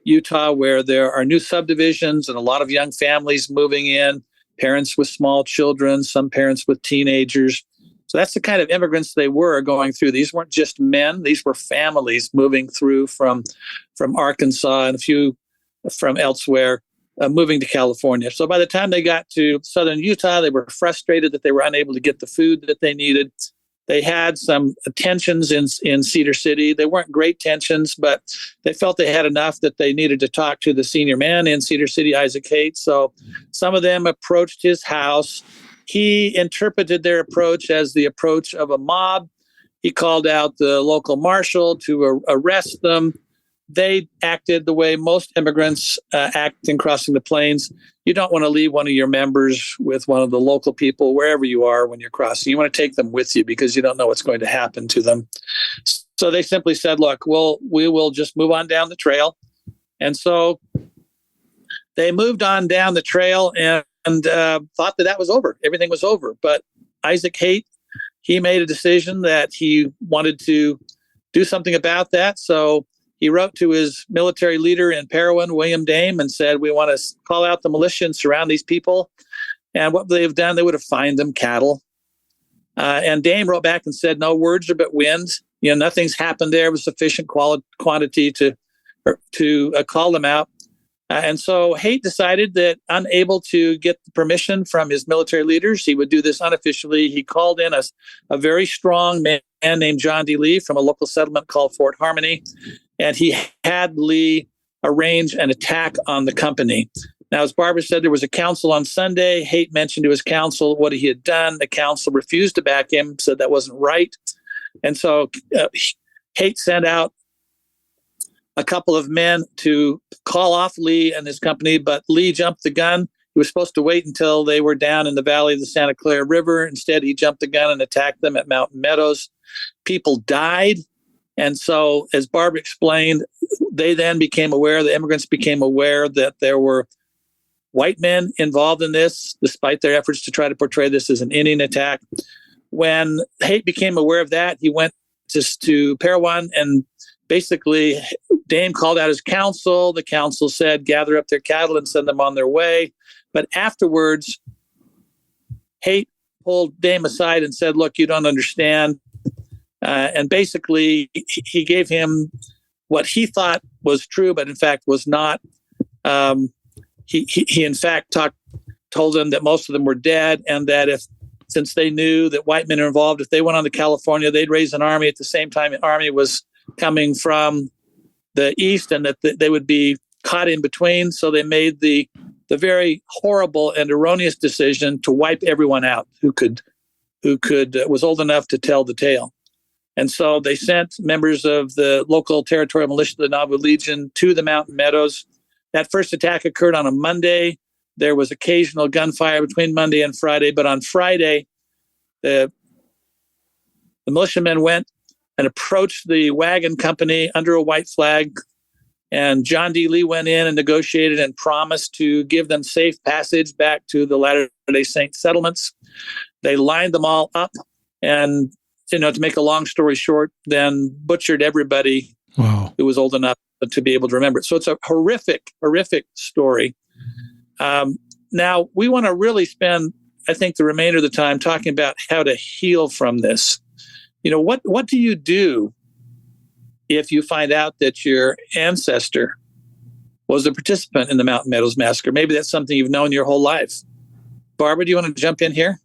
Utah where there are new subdivisions and a lot of young families moving in, parents with small children, some parents with teenagers. So that's the kind of immigrants they were going through. These weren't just men. These were families moving through from Arkansas and a few from elsewhere, moving to California. So by the time they got to southern Utah, they were frustrated that they were unable to get the food that they needed. They had some tensions in Cedar City. They weren't great tensions, but they felt they had enough that they needed to talk to the senior man in Cedar City, Isaac Haight. So some of them approached his house. He interpreted their approach as the approach of a mob. He called out the local marshal to arrest them. They acted the way most immigrants act in crossing the plains. You don't want to leave one of your members with one of the local people wherever you are when you're crossing. You want to take them with you because you don't know what's going to happen to them. So they simply said, look, we will just move on down the trail. And so they moved on down the trail and thought that was over. Everything was over. But Isaac Haight, he made a decision that he wanted to do something about that. So he wrote to his military leader in Parowan, William Dame, and said, we want to call out the militia and surround these people. And what they've done, they would have fined them cattle. And Dame wrote back and said, no, words are but wind. Nothing's happened there with sufficient quantity to call them out. And so Haight decided that, unable to get the permission from his military leaders, he would do this unofficially. He called in a very strong man named John D. Lee from a local settlement called Fort Harmony. And he had Lee arrange an attack on the company. Now, as Barbara said, there was a council on Sunday. Haight mentioned to his council what he had done. The council refused to back him, said that wasn't right. And so Haight sent out a couple of men to call off Lee and his company, but Lee jumped the gun. He was supposed to wait until they were down in the valley of the Santa Clara River. Instead, he jumped the gun and attacked them at Mountain Meadows. People died. And so, as Barbara explained, they then became aware, the immigrants became aware that there were white men involved in this, despite their efforts to try to portray this as an Indian attack. When Haight became aware of that, he went to Parowan, and basically Dame called out his council. The council said, gather up their cattle and send them on their way. But afterwards, Haight pulled Dame aside and said, look, you don't understand. And basically, he gave him what he thought was true, but in fact was not. He in fact told them that most of them were dead, and that since they knew that white men are involved, if they went on to California, they'd raise an army at the same time the army was coming from the east, and that they would be caught in between. So they made the very horrible and erroneous decision to wipe everyone out who was old enough to tell the tale. And so they sent members of the local territorial militia, the Nauvoo Legion, to the Mountain Meadows. That first attack occurred on a Monday. There was occasional gunfire between Monday and Friday, but on Friday, the militiamen went and approached the wagon company under a white flag, and John D. Lee went in and negotiated and promised to give them safe passage back to the Latter-day Saint settlements. They lined them all up, and to make a long story short, then butchered everybody who was old enough to be able to remember it. So it's a horrific, horrific story. Now, we want to really spend, I think, the remainder of the time talking about how to heal from this. What do you do if you find out that your ancestor was a participant in the Mountain Meadows Massacre? Maybe that's something you've known your whole life. Barbara, do you want to jump in here?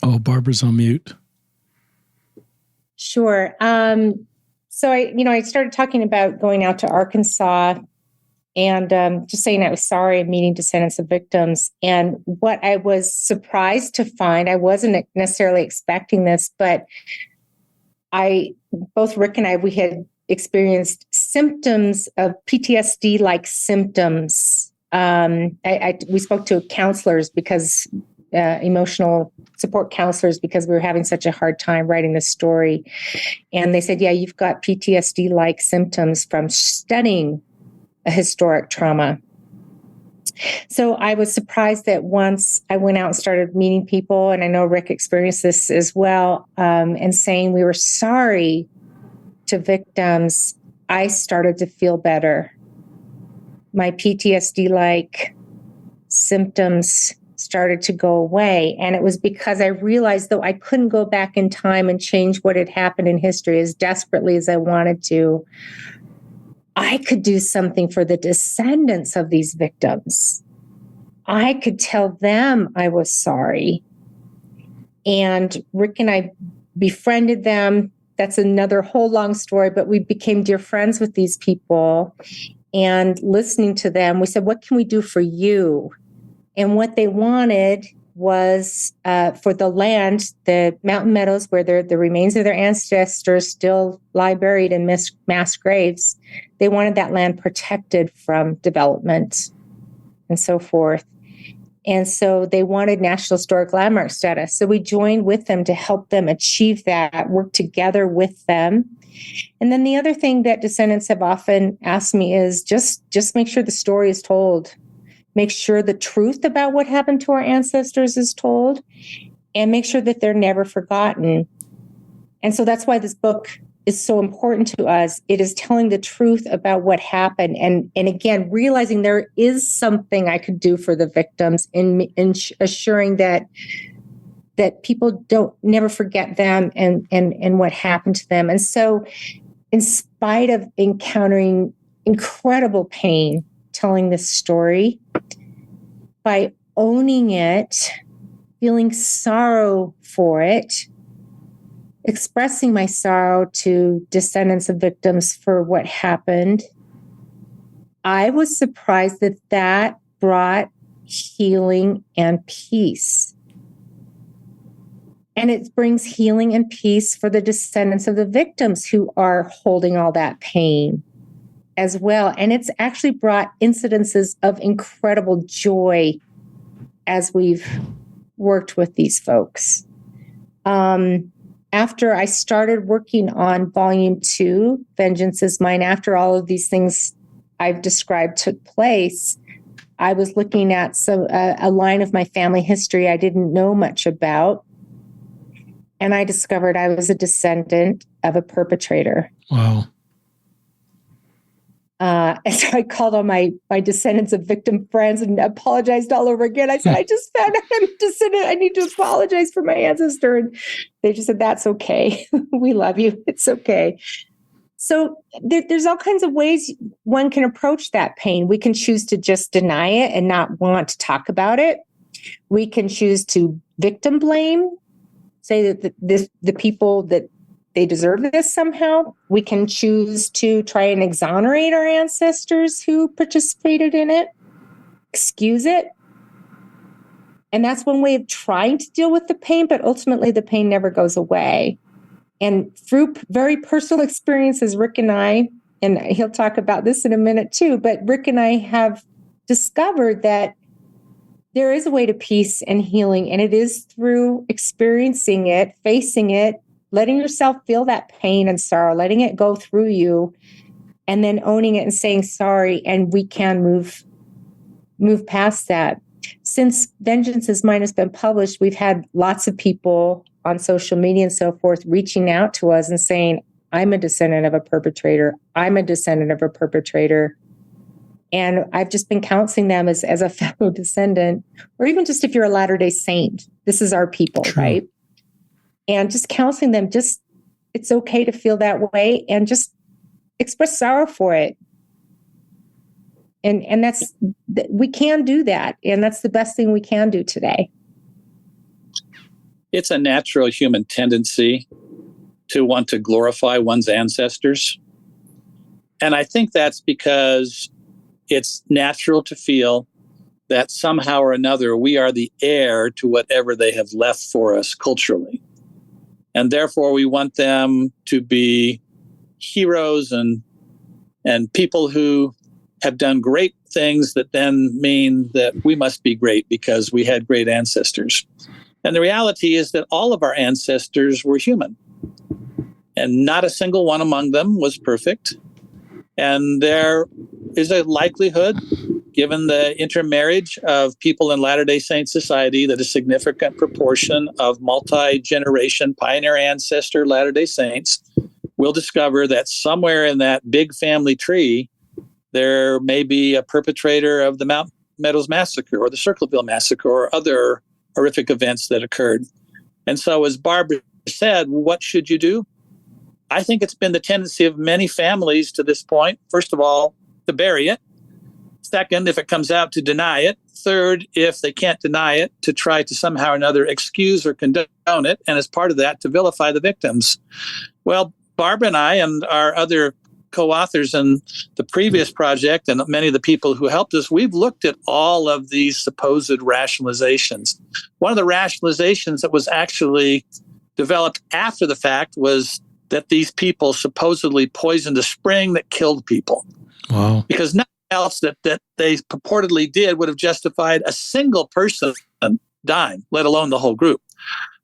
Oh, Barbara's on mute. Sure. So I started talking about going out to Arkansas and just saying I was sorry and meeting descendants of victims. And what I was surprised to find, I wasn't necessarily expecting this, but both Rick and I, we had experienced symptoms of PTSD-like symptoms. We spoke to counselors because emotional support counselors because we were having such a hard time writing this story. And they said, yeah, you've got PTSD-like symptoms from studying a historic trauma. So I was surprised that once I went out and started meeting people, and I know Rick experienced this as well, and saying we were sorry to victims, I started to feel better. My PTSD-like symptoms started to go away. And it was because I realized, though I couldn't go back in time and change what had happened in history as desperately as I wanted to, I could do something for the descendants of these victims. I could tell them I was sorry. And Rick and I befriended them. That's another whole long story, but we became dear friends with these people. And listening to them, we said, what can we do for you? And what they wanted was for the land, the Mountain Meadows, where the remains of their ancestors still lie buried in mass graves. They wanted that land protected from development and so forth. And so they wanted National Historic Landmark status. So we joined with them to help them achieve that, work together with them. And then the other thing that descendants have often asked me is just make sure the story is told. Make sure the truth about what happened to our ancestors is told, and make sure that they're never forgotten. And so that's why this book is so important to us. It is telling the truth about what happened. And again, realizing there is something I could do for the victims in assuring that people don't never forget them and what happened to them. And so in spite of encountering incredible pain, telling this story, by owning it, feeling sorrow for it, expressing my sorrow to descendants of victims for what happened, I was surprised that that brought healing and peace. And it brings healing and peace for the descendants of the victims who are holding all that pain as well. And it's actually brought incidences of incredible joy as we've worked with these folks. After I started working on volume 2, Vengeance is Mine, after all of these things I've described took place, I was looking at a line of my family history I didn't know much about. And I discovered I was a descendant of a perpetrator. Wow. And so I called all my descendants of victim friends and apologized all over again. I said, I just found out I'm a descendant. I need to apologize for my ancestor. And they just said, that's okay. We love you. It's okay. So there's all kinds of ways one can approach that pain. We can choose to just deny it and not want to talk about it. We can choose to victim blame, say that the people that they deserve this somehow. We can choose to try and exonerate our ancestors who participated in it, excuse it. And that's one way of trying to deal with the pain, but ultimately the pain never goes away. And through very personal experiences, Rick and I, and he'll talk about this in a minute too, but Rick and I have discovered that there is a way to peace and healing, and it is through experiencing it, facing it, letting yourself feel that pain and sorrow, letting it go through you, and then owning it and saying sorry, and we can move past that. Since Vengeance is Mine has been published, we've had lots of people on social media and so forth reaching out to us and saying, I'm a descendant of a perpetrator. I'm a descendant of a perpetrator. And I've just been counseling them as a fellow descendant, or even just if you're a Latter-day Saint, this is our people, True. right? And just counseling them, just it's okay to feel that way and just express sorrow for it. And that's, we can do that. And that's the best thing we can do today. It's a natural human tendency to want to glorify one's ancestors. And I think that's because it's natural to feel that somehow or another we are the heir to whatever they have left for us culturally. And therefore we want them to be heroes and people who have done great things that then mean that we must be great because we had great ancestors. And the reality is that all of our ancestors were human. And not a single one among them was perfect. And there is a likelihood, given the intermarriage of people in Latter-day Saint society, that a significant proportion of multi-generation pioneer ancestor Latter-day Saints will discover that somewhere in that big family tree, there may be a perpetrator of the Mount Meadows Massacre or the Circleville Massacre or other horrific events that occurred. And so, as Barbara said, what should you do? I think it's been the tendency of many families to this point, first of all, to bury it. Second, if it comes out, to deny it. Third, if they can't deny it, to try to somehow or another excuse or condone it. And as part of that, to vilify the victims. Well, Barbara and I and our other co-authors in the previous project and many of the people who helped us, we've looked at all of these supposed rationalizations. One of the rationalizations that was actually developed after the fact was that these people supposedly poisoned a spring that killed people. Wow. Because nothing else that they purportedly did would have justified a single person dying, let alone the whole group.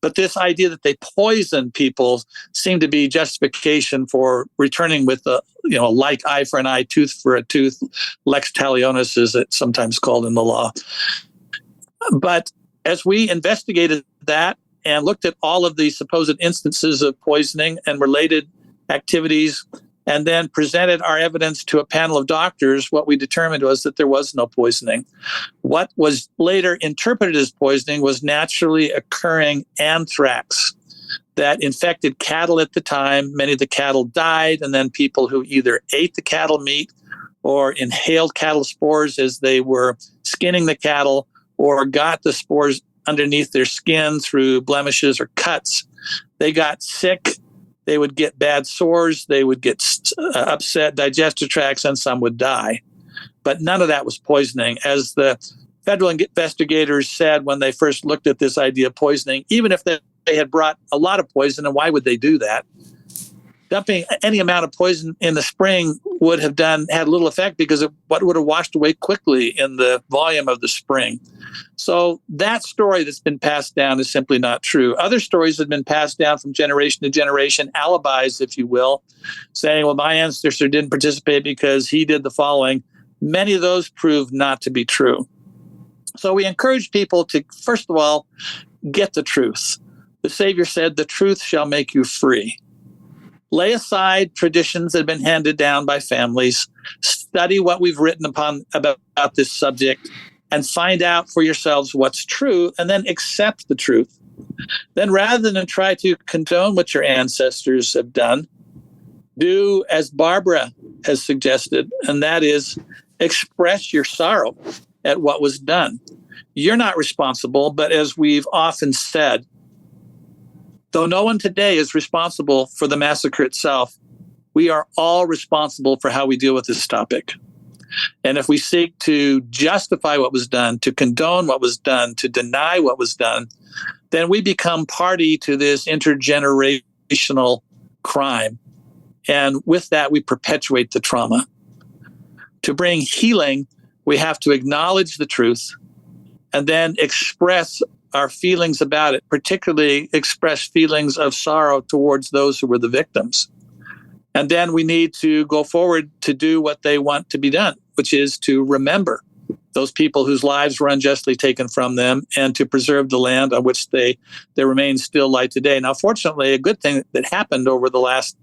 But this idea that they poisoned people seemed to be justification for returning with a like eye for an eye, tooth for a tooth, lex talionis, as it's sometimes called in the law. But as we investigated that and looked at all of the supposed instances of poisoning and related activities, and then presented our evidence to a panel of doctors, what we determined was that there was no poisoning. What was later interpreted as poisoning was naturally occurring anthrax that infected cattle at the time. Many of the cattle died, and then people who either ate the cattle meat or inhaled cattle spores as they were skinning the cattle, or got the spores underneath their skin through blemishes or cuts. They got sick. They would get bad sores, they would get upset digestive tracts, and some would die. but none of that was poisoning. As the federal investigators said when they first looked at this idea of poisoning, even if they had brought a lot of poison, and why would they do that? Dumping any amount of poison in the spring would have had little effect because of what would have washed away quickly in the volume of the spring. So that story that's been passed down is simply not true. Other stories have been passed down from generation to generation, alibis, if you will, saying, well, my ancestor didn't participate because he did the following. Many of those prove not to be true. So we encourage people to, first of all, get the truth. The Savior said, the truth shall make you free. Lay aside traditions that have been handed down by families, study what we've written about this subject, and find out for yourselves what's true, and then accept the truth. Then rather than try to condone what your ancestors have done, do as Barbara has suggested, and that is express your sorrow at what was done. You're not responsible, but as we've often said, though no one today is responsible for the massacre itself, we are all responsible for how we deal with this topic. And if we seek to justify what was done, to condone what was done, to deny what was done, then we become party to this intergenerational crime. And with that, we perpetuate the trauma. To bring healing, we have to acknowledge the truth and then express our feelings about it, particularly express feelings of sorrow towards those who were the victims. And then we need to go forward to do what they want to be done, which is to remember those people whose lives were unjustly taken from them and to preserve the land on which they remain still lie today. Now, fortunately, a good thing that happened over the last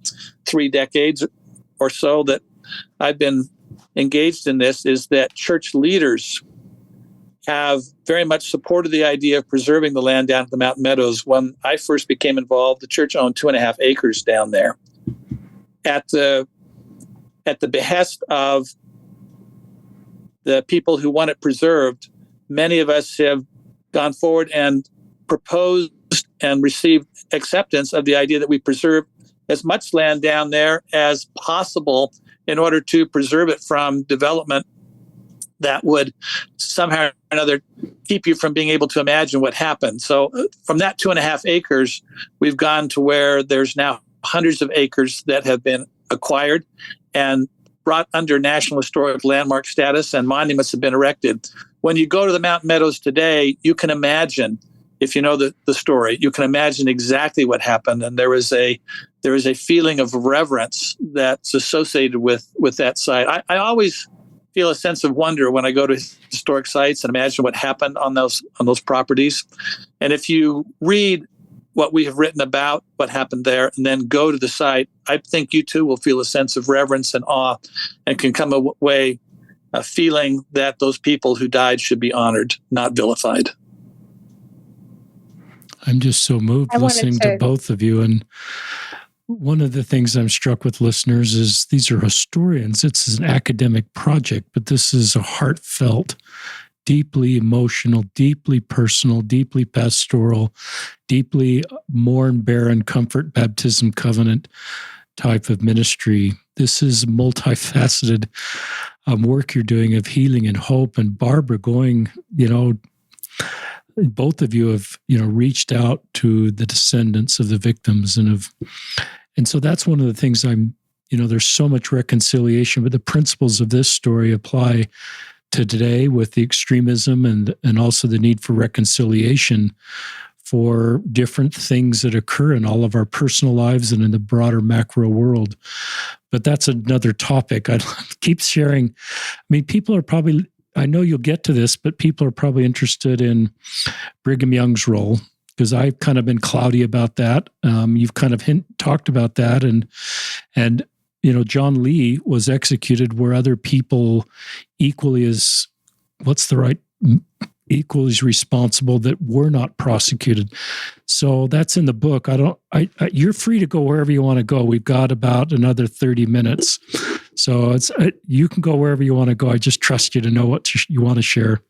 3 decades or so that I've been engaged in this is that church leaders have very much supported the idea of preserving the land down at the Mountain Meadows. When I first became involved, the church owned 2.5 acres down there. At the behest of the people who want it preserved, many of us have gone forward and proposed and received acceptance of the idea that we preserve as much land down there as possible in order to preserve it from development that would somehow or another keep you from being able to imagine what happened. So from that 2.5 acres, we've gone to where there's now hundreds of acres that have been acquired and brought under National Historic Landmark status, and monuments have been erected. When you go to the Mountain Meadows today, you can imagine, if you know the story, you can imagine exactly what happened. And there is a feeling of reverence that's associated with that site. I always feel a sense of wonder when I go to historic sites and imagine what happened on those properties. And if you read what we have written about what happened there and then go to the site, I think you too will feel a sense of reverence and awe and can come away feeling that those people who died should be honored, not vilified. I'm just so moved listening to both of you. And one of the things I'm struck with, listeners, is these are historians. It's an academic project, but this is a heartfelt, deeply emotional, deeply personal, deeply pastoral, deeply mourn, bear, and comfort baptism covenant type of ministry. This is multifaceted work you're doing of healing and hope. And Barbara, going, both of you have, reached out to the descendants of the victims and so that's one of the things there's so much reconciliation, but the principles of this story apply to today with the extremism and also the need for reconciliation for different things that occur in all of our personal lives and in the broader macro world. But that's another topic. I keep sharing. I mean, people are probably, I know you'll get to this, but people are probably interested in Brigham Young's role, because I've kind of been cloudy about that. You've kind of talked about that. And John Lee was executed where other people equally as responsible that were not prosecuted. So that's in the book. You're free to go wherever you want to go. We've got about another 30 minutes. So you can go wherever you want to go. I just trust you to know what you want to share.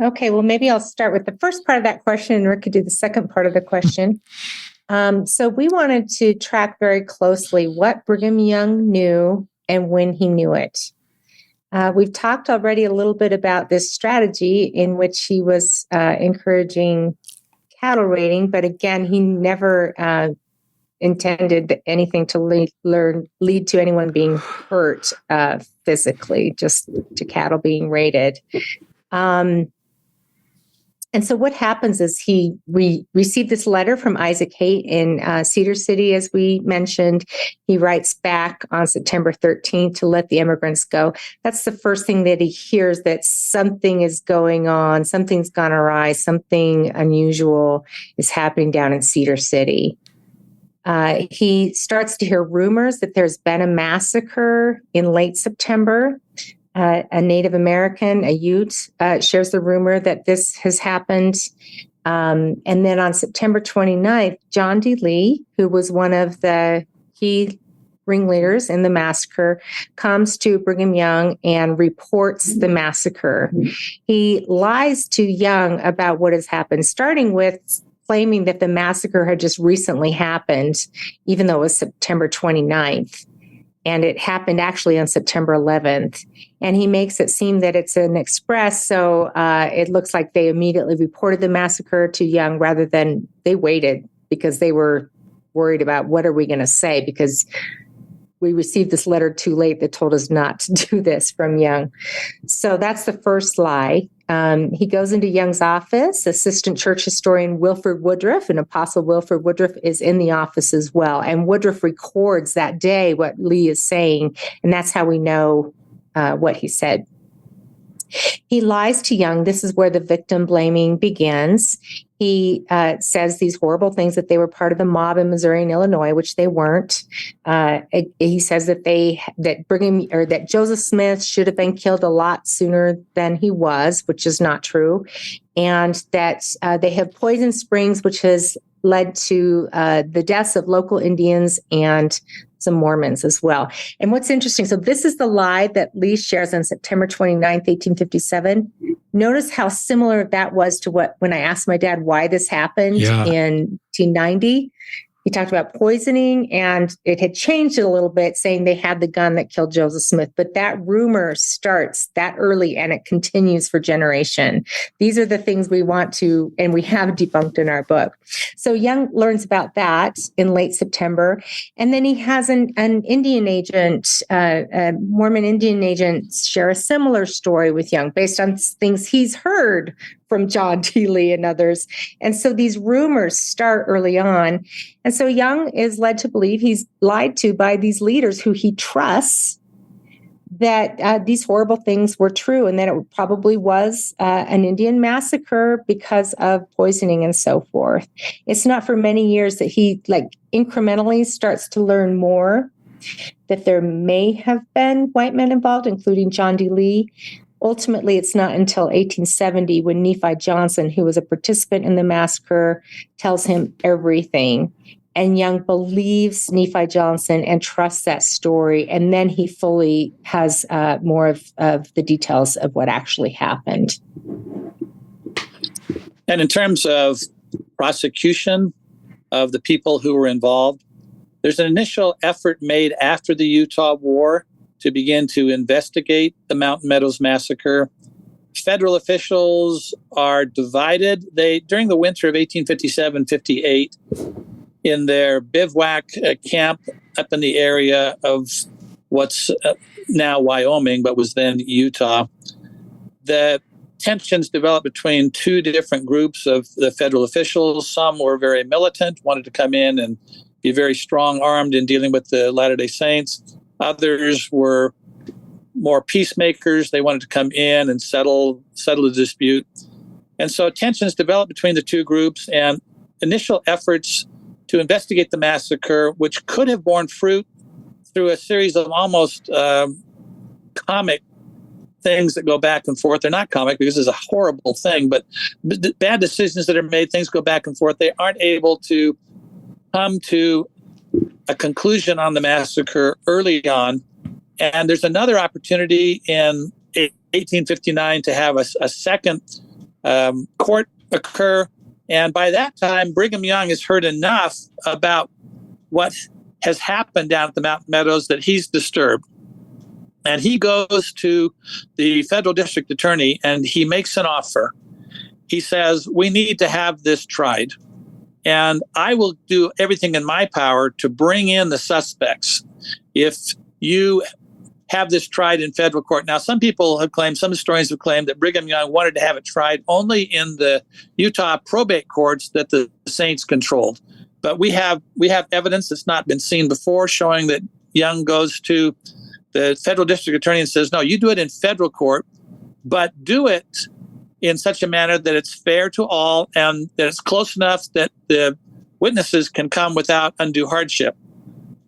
Okay, well, maybe I'll start with the first part of that question, and Rick could do the second part of the question. So we wanted to track very closely what Brigham Young knew and when he knew it. We've talked already a little bit about this strategy in which he was encouraging cattle raiding, but again, he never intended anything to lead to anyone being hurt physically, just to cattle being raided. And so what happens is we received this letter from Isaac Haight in Cedar City, as we mentioned. He writes back on September 13th to let the immigrants go. That's the first thing that he hears, that something is going on, something's gone awry, something unusual is happening down in Cedar City. He starts to hear rumors that there's been a massacre in late September. A Native American, a Ute, shares the rumor that this has happened. And then on September 29th, John D. Lee, who was one of the key ringleaders in the massacre, comes to Brigham Young and reports the massacre. He lies to Young about what has happened, starting with claiming that the massacre had just recently happened, even though it was September 29th. And it happened actually on September 11th. And he makes it seem that it's an express. So it looks like they immediately reported the massacre to Young rather than they waited, because they were worried about what are we going to say, because we received this letter too late that told us not to do this from Young. So that's the first lie. He goes into Young's office. Assistant church historian Wilford Woodruff, and Apostle Wilford Woodruff, is in the office as well. And Woodruff records that day what Lee is saying, and that's how we know what he said. He lies to Young. This is where the victim blaming begins. He says these horrible things, that they were part of the mob in Missouri and Illinois, which they weren't. He says that Joseph Smith should have been killed a lot sooner than he was, which is not true, and that they have poison springs, which has led to the deaths of local Indians and some Mormons as well. And what's interesting, so this is the lie that Lee shares on September 29th, 1857. Notice how similar that was to when I asked my dad why this happened in 1890. He talked about poisoning, and it had changed it a little bit, saying they had the gun that killed Joseph Smith. But that rumor starts that early, and it continues for generation. These are the things we want to, and we have debunked in our book. So Young learns about that in late September. And then he has an Indian agent, a Mormon Indian agent, share a similar story with Young based on things he's heard from John D. Lee and others. And so these rumors start early on. And so Young is led to believe he's lied to by these leaders who he trusts, that these horrible things were true, and that it probably was an Indian massacre because of poisoning and so forth. It's not for many years that he incrementally starts to learn more, that there may have been white men involved, including John D. Lee. Ultimately, it's not until 1870 when Nephi Johnson, who was a participant in the massacre, tells him everything. And Young believes Nephi Johnson and trusts that story. And then he fully has more of the details of what actually happened. And in terms of prosecution of the people who were involved, there's an initial effort made after the Utah War to begin to investigate the Mountain Meadows Massacre. Federal officials are divided. During the winter of 1857-58, in their bivouac camp up in the area of what's now Wyoming, but was then Utah, the tensions developed between two different groups of the federal officials. Some were very militant, wanted to come in and be very strong-armed in dealing with the Latter-day Saints. Others were more peacemakers. They wanted to come in and settle the dispute. And so tensions developed between the two groups, and initial efforts to investigate the massacre, which could have borne fruit through a series of almost comic things that go back and forth. They're not comic because it's a horrible thing, but bad decisions that are made, things go back and forth. They aren't able to come to a conclusion on the massacre early on. And there's another opportunity in 1859 to have a second court occur. And by that time, Brigham Young has heard enough about what has happened down at the Mountain Meadows that he's disturbed. And he goes to the federal district attorney and he makes an offer. He says, we need to have this tried. And I will do everything in my power to bring in the suspects if you have this tried in federal court. Now, some people have claimed, some historians have claimed that Brigham Young wanted to have it tried only in the Utah probate courts that the Saints controlled. But we have evidence that's not been seen before showing that Young goes to the federal district attorney and says, no, you do it in federal court, but do it in such a manner that it's fair to all and that it's close enough that the witnesses can come without undue hardship.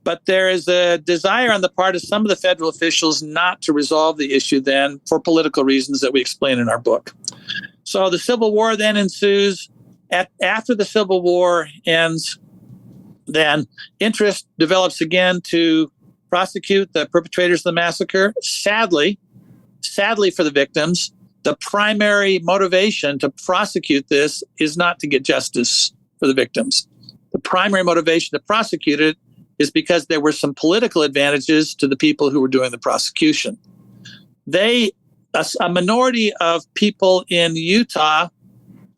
But there is a desire on the part of some of the federal officials not to resolve the issue then for political reasons that we explain in our book. So the Civil War then ensues. After the Civil War ends, then interest develops again to prosecute the perpetrators of the massacre. Sadly for the victims, the primary motivation to prosecute this is not to get justice for the victims. The primary motivation to prosecute it is because there were some political advantages to the people who were doing the prosecution. A minority of people in Utah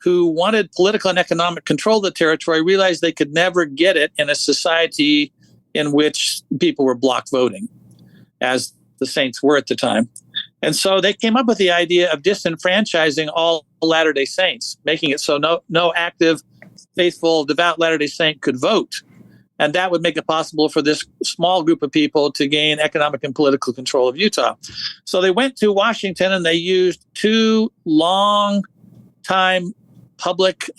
who wanted political and economic control of the territory realized they could never get it in a society in which people were block voting, as the Saints were at the time. And so they came up with the idea of disenfranchising all Latter-day Saints, making it so no active, faithful, devout Latter-day Saint could vote. And that would make it possible for this small group of people to gain economic and political control of Utah. So they went to Washington and they used two long-time public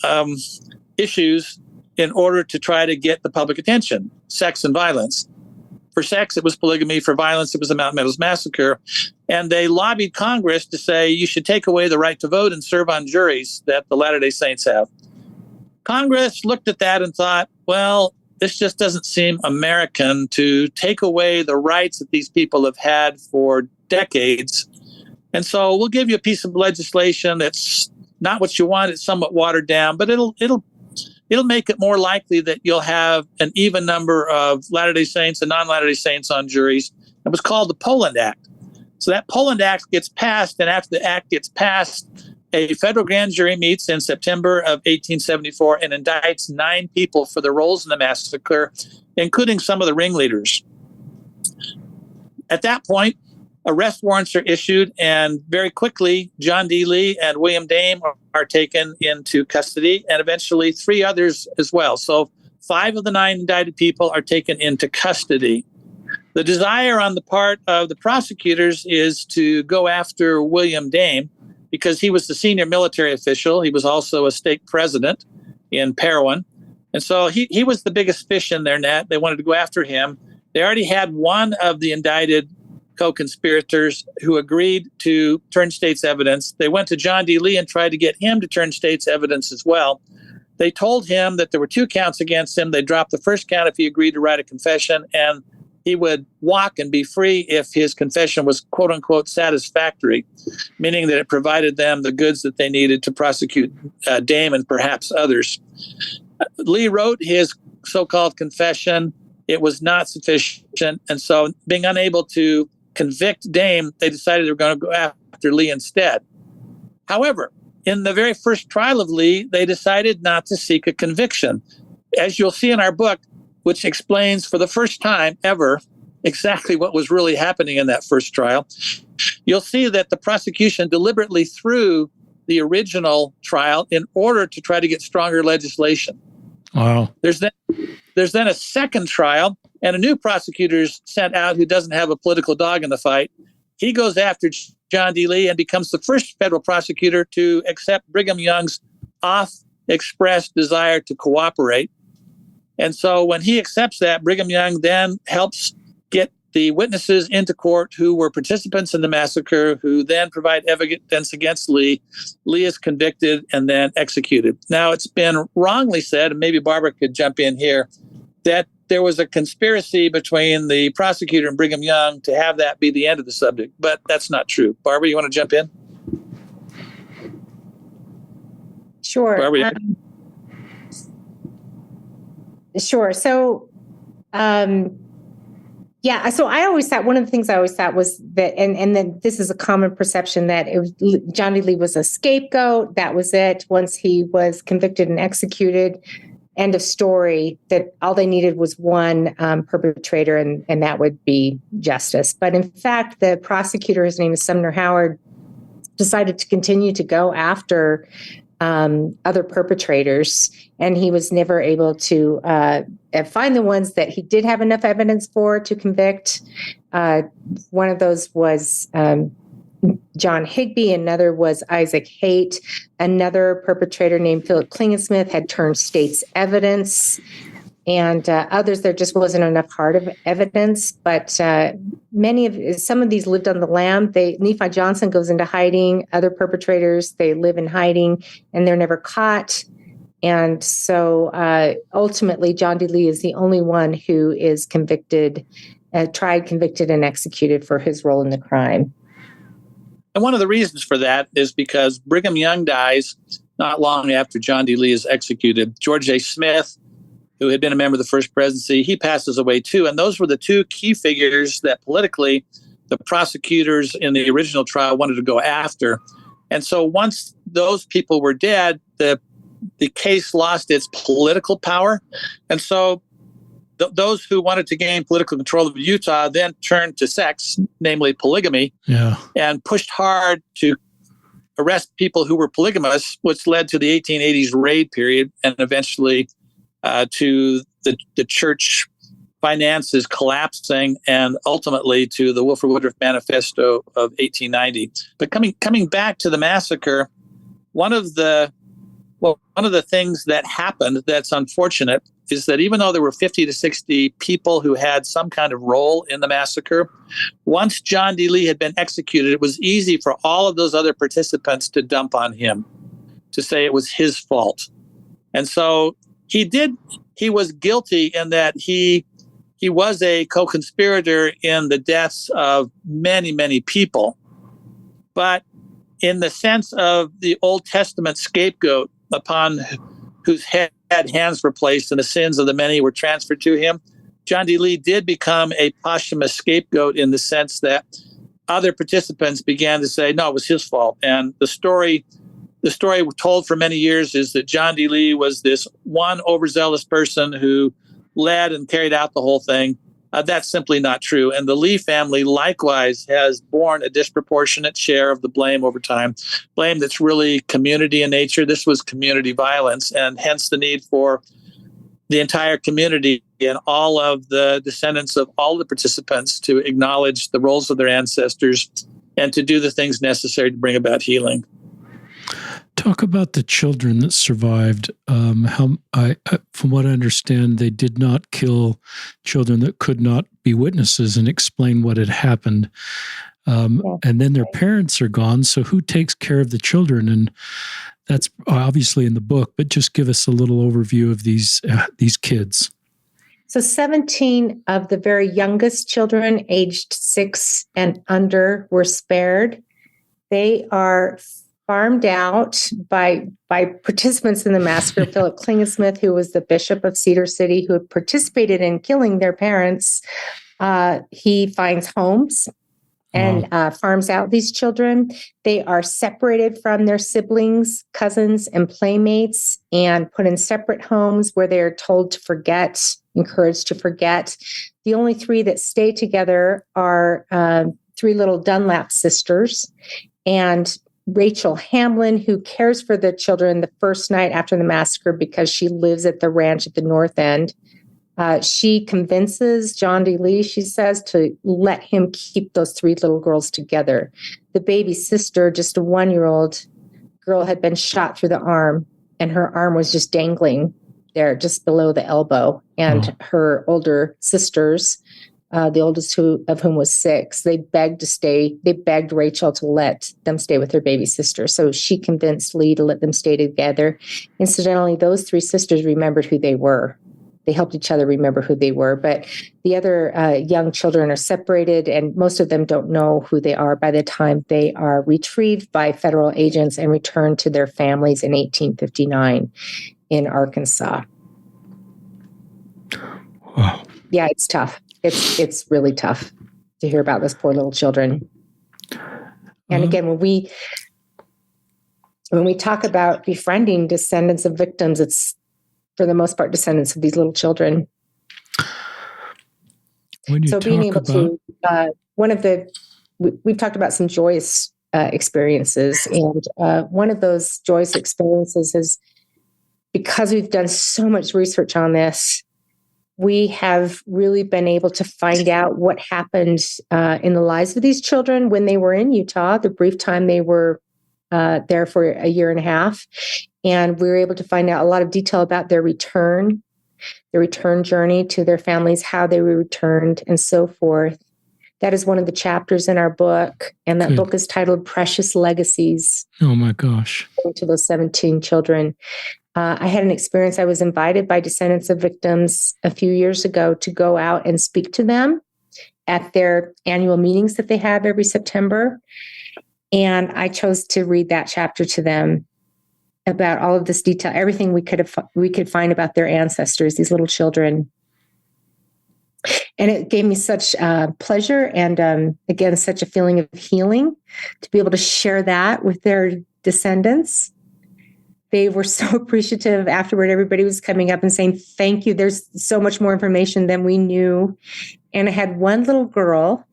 issues in order to try to get the public attention: sex and violence. For sex, it was polygamy. For violence, it was the Mountain Meadows Massacre. And they lobbied Congress to say you should take away the right to vote and serve on juries that the Latter-day Saints have. Congress looked at that and thought, well, this just doesn't seem American to take away the rights that these people have had for decades. And so we'll give you a piece of legislation that's not what you want. It's somewhat watered down, but it'll make it more likely that you'll have an even number of Latter-day Saints and non-Latter-day Saints on juries. It was called the Poland Act. So that Poland Act gets passed, and after the act gets passed, a federal grand jury meets in September of 1874 and indicts 9 people for their roles in the massacre, including some of the ringleaders. At that point, arrest warrants are issued, and very quickly, John D. Lee and William Dame are taken into custody, and eventually 3 others as well. So 5 of the 9 indicted people are taken into custody. The desire on the part of the prosecutors is to go after William Dame, because he was the senior military official. He was also a stake president in Parowan. And so he was the biggest fish in their net. They wanted to go after him. They already had one of the indicted co-conspirators who agreed to turn state's evidence. They went to John D. Lee and tried to get him to turn state's evidence as well. They told him that there were 2 counts against him. They dropped the first count if he agreed to write a confession, and he would walk and be free if his confession was, quote unquote, satisfactory, meaning that it provided them the goods that they needed to prosecute Dame and perhaps others. Lee wrote his so-called confession. It was not sufficient. And so, being unable to convict Dame, they decided they were going to go after Lee instead. However, in the very first trial of Lee, they decided not to seek a conviction. As you'll see in our book, which explains for the first time ever exactly what was really happening in that first trial, you'll see that the prosecution deliberately threw the original trial in order to try to get stronger legislation. Wow. There's then a second trial, and a new prosecutor is sent out who doesn't have a political dog in the fight. He goes after John D. Lee and becomes the first federal prosecutor to accept Brigham Young's off-expressed desire to cooperate. And so when he accepts that, Brigham Young then helps get the witnesses into court who were participants in the massacre, who then provide evidence against Lee. Lee is convicted and then executed. Now, it's been wrongly said, and maybe Barbara could jump in here, that there was a conspiracy between the prosecutor and Brigham Young to have that be the end of the subject, but that's not true. Barbara, you want to jump in? Sure. Barbara, Sure. So Yeah, so I always thought, one of the things I always thought was that, and then this is a common perception, that John D. Lee was a scapegoat. That was it. Once he was convicted and executed, end of story, that all they needed was one perpetrator, and that would be justice. But in fact, the prosecutor, his name is Sumner Howard, decided to continue to go after other perpetrators, and he was never able to find the ones that he did have enough evidence for to convict. One of those was John Higbee. Another was Isaac Haight. Another perpetrator named Philip Klingensmith had turned state's evidence. And others, there just wasn't enough hard evidence. But some of these lived on the lam. Nephi Johnson goes into hiding. Other perpetrators, they live in hiding, and they're never caught. And so ultimately, John D. Lee is the only one who is tried, convicted, and executed for his role in the crime. And one of the reasons for that is because Brigham Young dies not long after John D. Lee is executed. George A. Smith, who had been a member of the First Presidency, he passes away too. And those were the two key figures that politically the prosecutors in the original trial wanted to go after. And so once those people were dead, the case lost its political power. And so those who wanted to gain political control of Utah then turned to sex, namely polygamy, and pushed hard to arrest people who were polygamous, which led to the 1880s raid period and eventually to the church finances collapsing, and ultimately to the Wilford Woodruff Manifesto of 1890. But coming back to the massacre, one of the things that happened that's unfortunate is that even though there were 50 to 60 people who had some kind of role in the massacre, once John D. Lee had been executed, it was easy for all of those other participants to dump on him, to say it was his fault. And so he was guilty in that he was a co-conspirator in the deaths of many, many people. But in the sense of the Old Testament scapegoat upon whose head hands were placed and the sins of the many were transferred to him, John D. Lee did become a posthumous scapegoat in the sense that other participants began to say, no, it was his fault. And the story told for many years is that John D. Lee was this one overzealous person who led and carried out the whole thing. That's simply not true. And the Lee family likewise has borne a disproportionate share of the blame over time, blame that's really community in nature. This was community violence, and hence the need for the entire community and all of the descendants of all the participants to acknowledge the roles of their ancestors and to do the things necessary to bring about healing. Talk about the children that survived. From what I understand, they did not kill children that could not be witnesses and explain what had happened. And then their parents are gone. So who takes care of the children? And that's obviously in the book, but just give us a little overview of these kids. So 17 of the very youngest children, aged 6 and under, were spared. They are farmed out by participants in the massacre. Philip Klingensmith, who was the bishop of Cedar City, who had participated in killing their parents, he finds homes and farms out these children. They are separated from their siblings, cousins, and playmates, and put in separate homes where they are told to forget, encouraged to forget. The only 3 that stay together are 3 little Dunlap sisters, and Rachel Hamlin, who cares for the children the first night after the massacre because she lives at the ranch at the north end. She convinces John D. Lee, she says, to let him keep those 3 little girls together. The baby sister, just a 1-year-old girl, had been shot through the arm, and her arm was just dangling there just below the elbow. And her older sisters, the oldest of whom was 6, they begged Rachel to let them stay with her baby sister. So she convinced Lee to let them stay together. Incidentally, those 3 sisters remembered who they were. They helped each other remember who they were. But the other young children are separated, and most of them don't know who they are by the time they are retrieved by federal agents and returned to their families in 1859 in Arkansas. Wow. Yeah, it's tough. it's really tough to hear about those poor little children. And again, when we talk about befriending descendants of victims, it's for the most part descendants of these little children. When you so being able about... to, we've talked about some joyous experiences, and one of those joyous experiences is, because we've done so much research on this, we have really been able to find out what happened in the lives of these children when they were in Utah, the brief time they were there for a year and a half. And we were able to find out a lot of detail about their return journey to their families, how they were returned, and so forth. That is one of the chapters in our book. And that book is titled Precious Legacies. Oh, my gosh. To those 17 children. I had an experience. I was invited by descendants of victims a few years ago to go out and speak to them at their annual meetings that they have every September. And I chose to read that chapter to them about all of this detail, everything we could find about their ancestors, these little children. And it gave me such pleasure and, again, such a feeling of healing to be able to share that with their descendants. They were so appreciative afterward. Everybody was coming up and saying, thank you. There's so much more information than we knew. And I had one little girl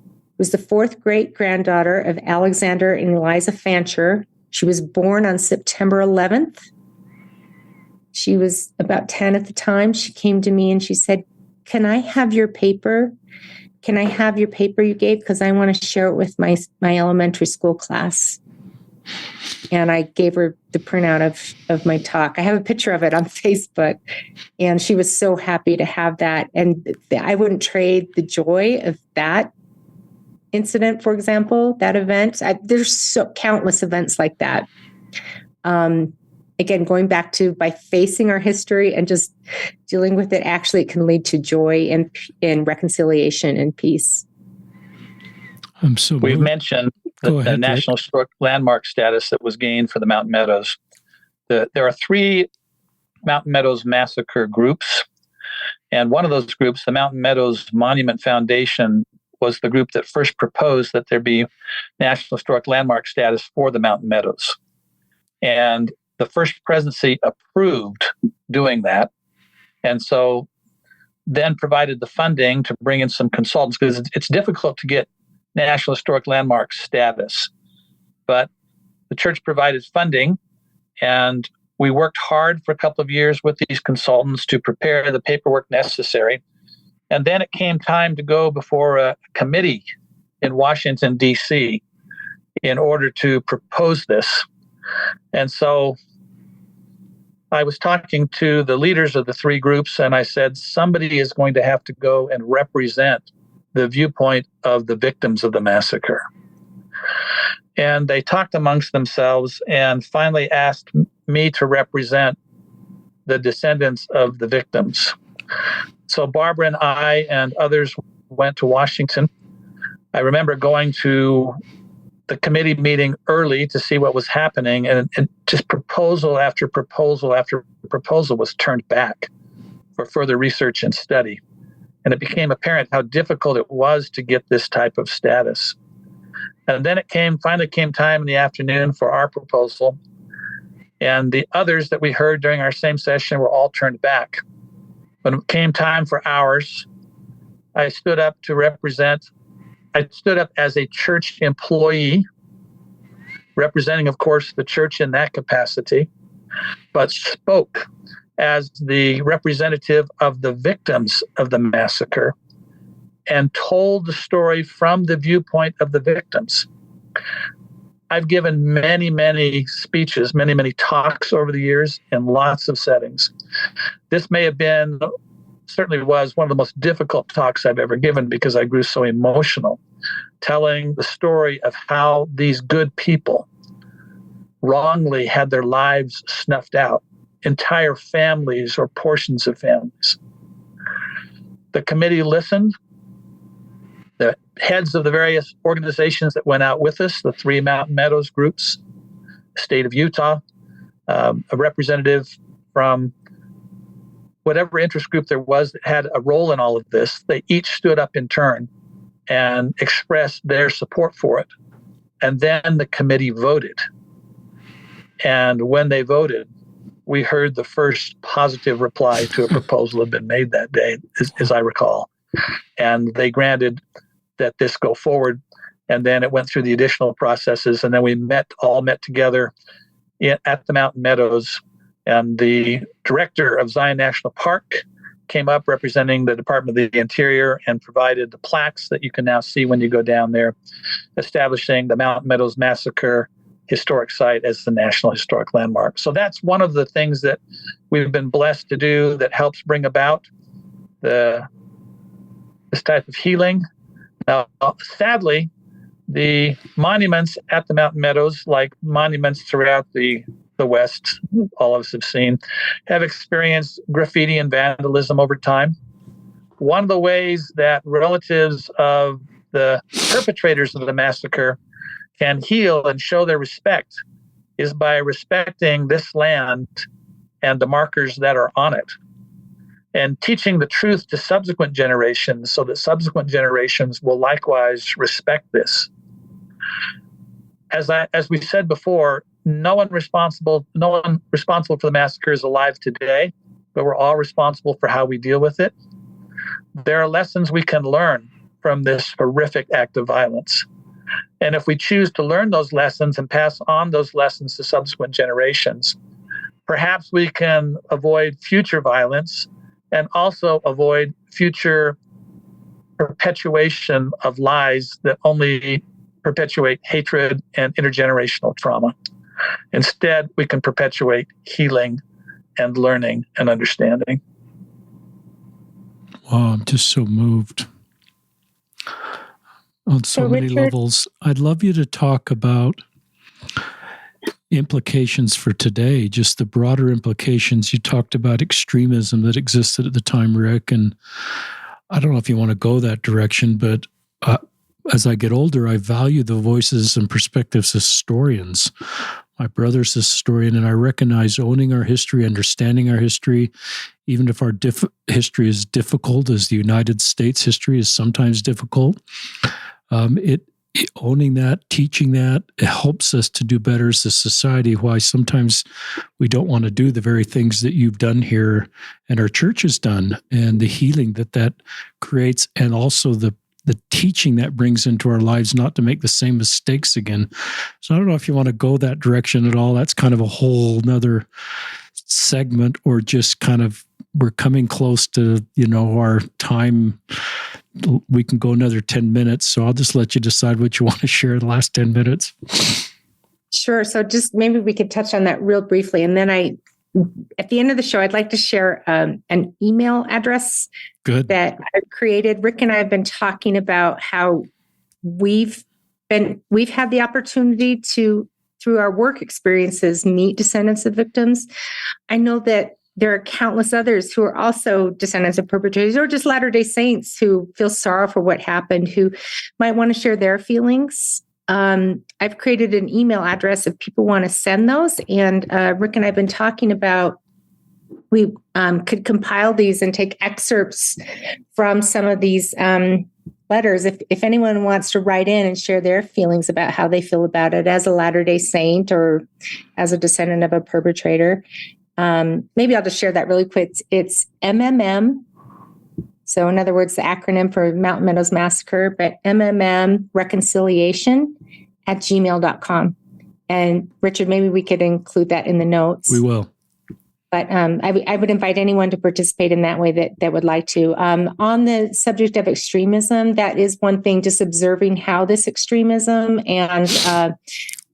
who was the fourth great granddaughter of Alexander and Eliza Fancher. She was born on September 11th. She was about 10 at the time. She came to me and she said, can I have your paper? Can I have your paper you gave? Because I want to share it with my elementary school class. And I gave her the printout of my talk. I have a picture of it on Facebook. And she was so happy to have that. And I wouldn't trade the joy of that incident, for example, that event. There's countless events like that. Again, going back to, by facing our history and just dealing with it, actually it can lead to joy and reconciliation and peace. We've mentioned the National Historic Landmark status that was gained for the Mountain Meadows. There are 3 Mountain Meadows massacre groups, and one of those groups, the Mountain Meadows Monument Foundation, was the group that first proposed that there be National Historic Landmark status for the Mountain Meadows. And the first presidency approved doing that, and so then provided the funding to bring in some consultants, because it's difficult to get National Historic Landmark status. But the church provided funding, and we worked hard for a couple of years with these consultants to prepare the paperwork necessary. And then it came time to go before a committee in Washington, D.C. in order to propose this. And so I was talking to the leaders of the 3 groups, and I said, somebody is going to have to go and represent the viewpoint of the victims of the massacre. And they talked amongst themselves and finally asked me to represent the descendants of the victims. So Barbara and I and others went to Washington. I remember going to the committee meeting early to see what was happening, and just proposal after proposal after proposal was turned back for further research and study. And it became apparent how difficult it was to get this type of status. And then it finally came time in the afternoon for our proposal. And the others that we heard during our same session were all turned back. When it came time for ours, I stood up as a church employee, representing, of course, the church in that capacity, but spoke as the representative of the victims of the massacre and told the story from the viewpoint of the victims. I've given many, many speeches, many, many talks over the years in lots of settings. This certainly was one of the most difficult talks I've ever given, because I grew so emotional, telling the story of how these good people wrongly had their lives snuffed out, entire families or portions of families. The committee listened. The heads of the various organizations that went out with us, the 3 Mountain Meadows groups, the state of Utah, a representative from whatever interest group there was that had a role in all of this, they each stood up in turn and expressed their support for it. And then the committee voted. And when they voted, we heard the first positive reply to a proposal had been made that day, as I recall. And they granted that this go forward. And then it went through the additional processes. And then we all met together at the Mountain Meadows. And the director of Zion National Park came up representing the Department of the Interior and provided the plaques that you can now see when you go down there, establishing the Mountain Meadows Massacre Historic Site as the National Historic Landmark. So that's one of the things that we've been blessed to do that helps bring about this type of healing. Now, sadly, the monuments at the Mountain Meadows, like monuments throughout the West, all of us have seen, have experienced graffiti and vandalism over time. One of the ways that relatives of the perpetrators of the massacre can heal and show their respect is by respecting this land and the markers that are on it, and teaching the truth to subsequent generations so that subsequent generations will likewise respect this. As we said before, no one responsible for the massacre is alive today, but we're all responsible for how we deal with it. There are lessons we can learn from this horrific act of violence. And if we choose to learn those lessons and pass on those lessons to subsequent generations, perhaps we can avoid future violence and also avoid future perpetuation of lies that only perpetuate hatred and intergenerational trauma. Instead, we can perpetuate healing and learning and understanding. Wow, I'm just so moved on so many levels. I'd love you to talk about implications for today, just the broader implications. You talked about extremism that existed at the time, Rick, and I don't know if you want to go that direction, but as I get older, I value the voices and perspectives of historians. My brother's a historian, and I recognize owning our history, understanding our history, even if our history is difficult, as the United States history is sometimes difficult. Owning that, teaching that, it helps us to do better as a society. Why sometimes we don't want to do the very things that you've done here and our church has done, and the healing that creates, and also the teaching that brings into our lives not to make the same mistakes again. So I don't know if you want to go that direction at all. That's kind of a whole nother segment, or just kind of, we're coming close to, our time. We can go another 10 minutes. So I'll just let you decide what you want to share in the last 10 minutes. Sure. So just maybe we could touch on that real briefly. And then at the end of the show, I'd like to share an email address that I've created. Rick and I have been talking about how we've had the opportunity to, through our work experiences, meet descendants of victims. I know that there are countless others who are also descendants of perpetrators, or just Latter-day Saints who feel sorrow for what happened, who might want to share their feelings. I've created an email address if people want to send those. And Rick and I have been talking about, we could compile these and take excerpts from some of these letters. If anyone wants to write in and share their feelings about how they feel about it as a Latter-day Saint or as a descendant of a perpetrator, maybe I'll just share that really quick. It's MMM. So in other words, the acronym for Mountain Meadows Massacre, but MMMreconciliation@gmail.com. And Richard, maybe we could include that in the notes. We will. But I would invite anyone to participate in that way that would like to. On the subject of extremism, that is one thing, just observing how this extremism and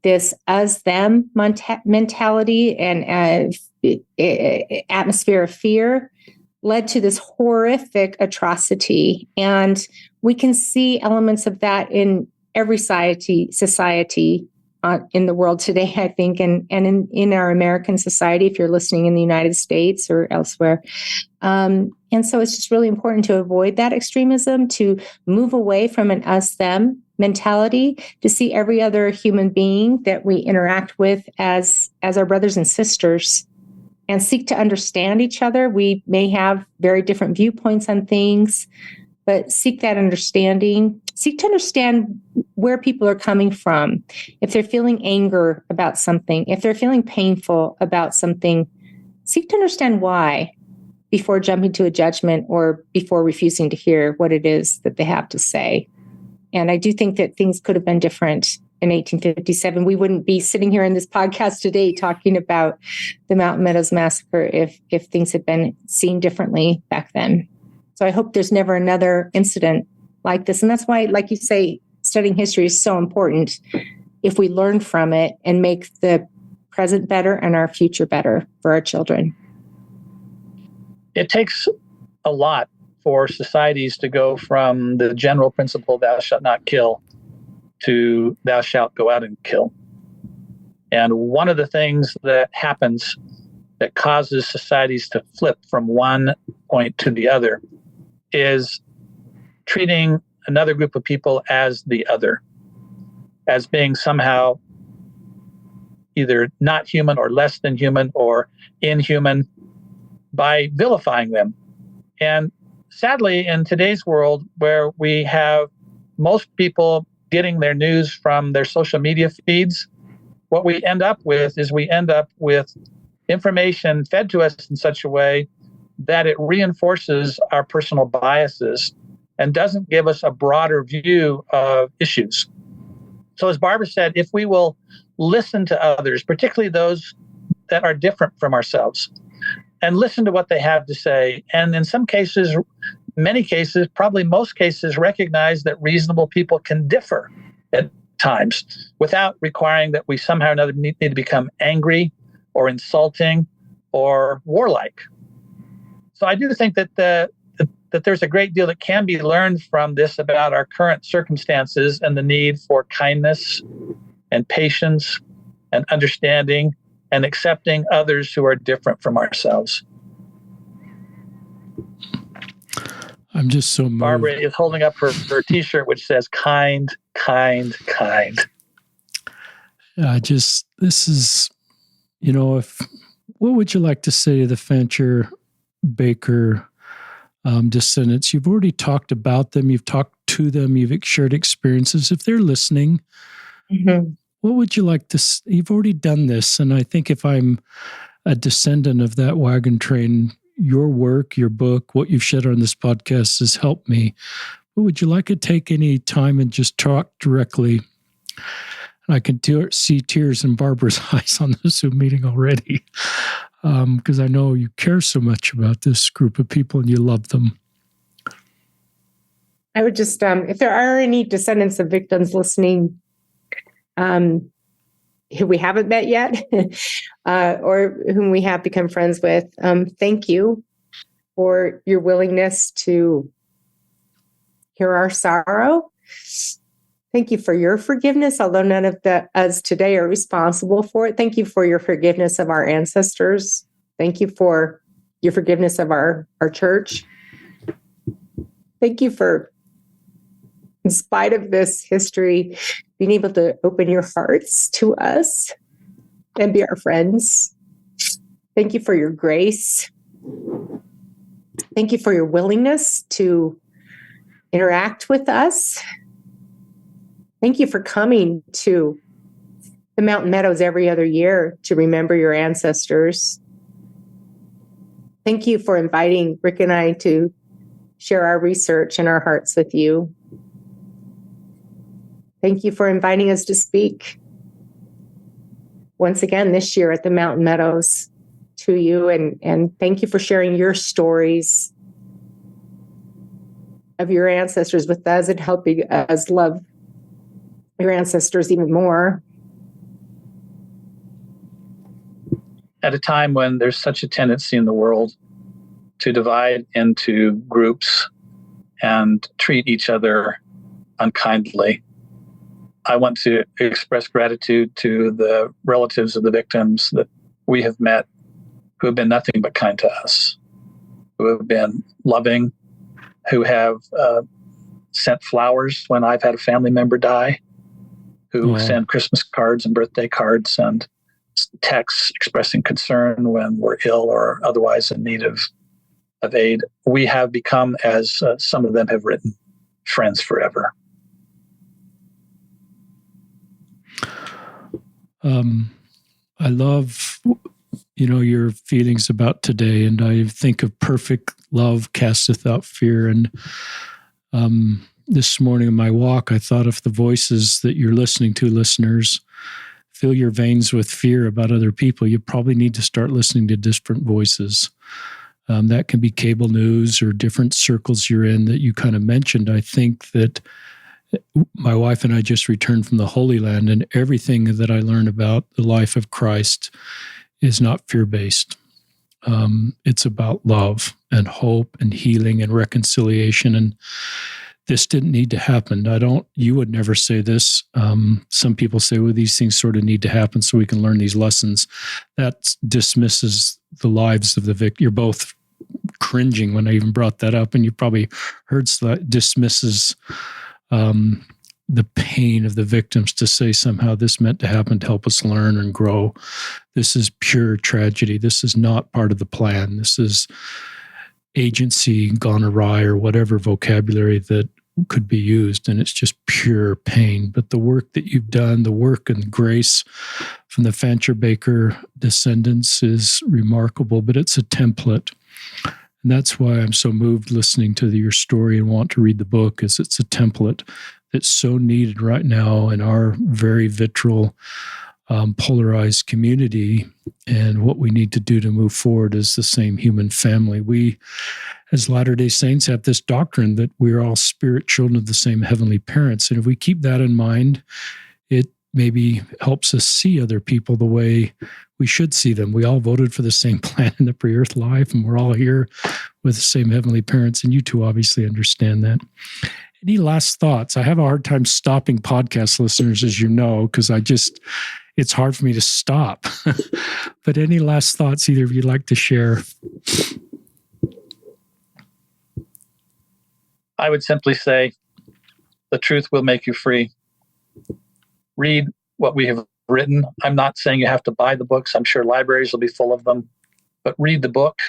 this us-them mentality and atmosphere of fear led to this horrific atrocity. And we can see elements of that in every society in the world today, I think, and in our American society, if you're listening in the United States or elsewhere. And so it's just really important to avoid that extremism, to move away from an us-them mentality, to see every other human being that we interact with as our brothers and sisters. and seek to understand each other. We may have very different viewpoints on things, but seek that understanding. Seek to understand where people are coming from. If they're feeling anger about something, if they're feeling painful about something, seek to understand why before jumping to a judgment or before refusing to hear what it is that they have to say. And I do think that things could have been different in 1857. We wouldn't be sitting here in this podcast today talking about the Mountain Meadows Massacre if things had been seen differently back then. So I hope there's never another incident like this. And that's why, like you say, studying history is so important if we learn from it and make the present better and our future better for our children. It takes a lot for societies to go from the general principle, thou shalt not kill, to thou shalt go out and kill. And one of the things that happens that causes societies to flip from one point to the other is treating another group of people as the other, as being somehow either not human or less than human or inhuman, by vilifying them. And sadly, in today's world, where we have most people getting their news from their social media feeds, what we end up with is information fed to us in such a way that it reinforces our personal biases and doesn't give us a broader view of issues. So as Barbara said, if we will listen to others, particularly those that are different from ourselves, and listen to what they have to say, and in some cases, many cases, probably most cases, recognize that reasonable people can differ at times without requiring that we somehow or another need to become angry or insulting or warlike. So I do think that that there's a great deal that can be learned from this about our current circumstances and the need for kindness and patience and understanding and accepting others who are different from ourselves. I'm just so moved. Barbara is holding up her T-shirt, which says kind, kind, kind. This is, what would you like to say to the Fancher Baker descendants? You've already talked about them. You've talked to them. You've shared experiences. If they're listening, what would you like to? You've already done this, and I think if I'm a descendant of that wagon train, your work, your book, what you've shared on this podcast has helped me. But would you like to take any time and just talk directly? And I can see tears in Barbara's eyes on the Zoom meeting already, because I know you care so much about this group of people and you love them. I would just, if there are any descendants of victims listening, who we haven't met yet, or whom we have become friends with, thank you for your willingness to hear our sorrow. Thank you for your forgiveness, although none of us today are responsible for it. Thank you for your forgiveness of our ancestors. Thank you for your forgiveness of our church. Thank you for, in spite of this history, being able to open your hearts to us and be our friends. Thank you for your grace. Thank you for your willingness to interact with us. Thank you for coming to the Mountain Meadows every other year to remember your ancestors. Thank you for inviting Rick and I to share our research and our hearts with you. Thank you for inviting us to speak once again this year at the Mountain Meadows to you. And thank you for sharing your stories of your ancestors with us and helping us love your ancestors even more. At a time when there's such a tendency in the world to divide into groups and treat each other unkindly, I want to express gratitude to the relatives of the victims that we have met who have been nothing but kind to us, who have been loving, who have sent flowers when I've had a family member die, who send Christmas cards and birthday cards and texts expressing concern when we're ill or otherwise in need of aid. We have become, as some of them have written, friends forever. I love, your feelings about today, and I think of perfect love casteth out fear. And this morning in my walk, I thought of the voices that you're listening to, listeners. Fill your veins with fear about other people. You probably need to start listening to different voices. That can be cable news or different circles you're in that you kind of mentioned. I think that my wife and I just returned from the Holy Land, and everything that I learned about the life of Christ is not fear-based. It's about love and hope and healing and reconciliation. And this didn't need to happen. You would never say this. Some people say, well, these things sort of need to happen so we can learn these lessons. That dismisses the lives of the victim. You're both cringing when I even brought that up, and you probably heard dismisses the pain of the victims to say somehow this meant to happen to help us learn and grow. This is pure tragedy. This is not part of the plan. This is agency gone awry, or whatever vocabulary that could be used, and it's just pure pain. But the work that you've done, the work and grace from the Fancher Baker descendants is remarkable, but it's a template. And that's why I'm so moved listening to your story and want to read the book, is it's a template that's so needed right now in our very vitriol, polarized community. And what we need to do to move forward is the same human family. We, as Latter-day Saints, have this doctrine that we're all spirit children of the same heavenly parents. And if we keep that in mind, it maybe helps us see other people the way we should see them. We all voted for the same plan in the pre-earth life, and we're all here with the same heavenly parents. And you two obviously understand that. Any last thoughts? I have a hard time stopping podcast listeners, as you know, because it's hard for me to stop. But any last thoughts either of you like to share? I would simply say the truth will make you free. Read what we have written. I'm not saying you have to buy the books. I'm sure libraries will be full of them. But read the book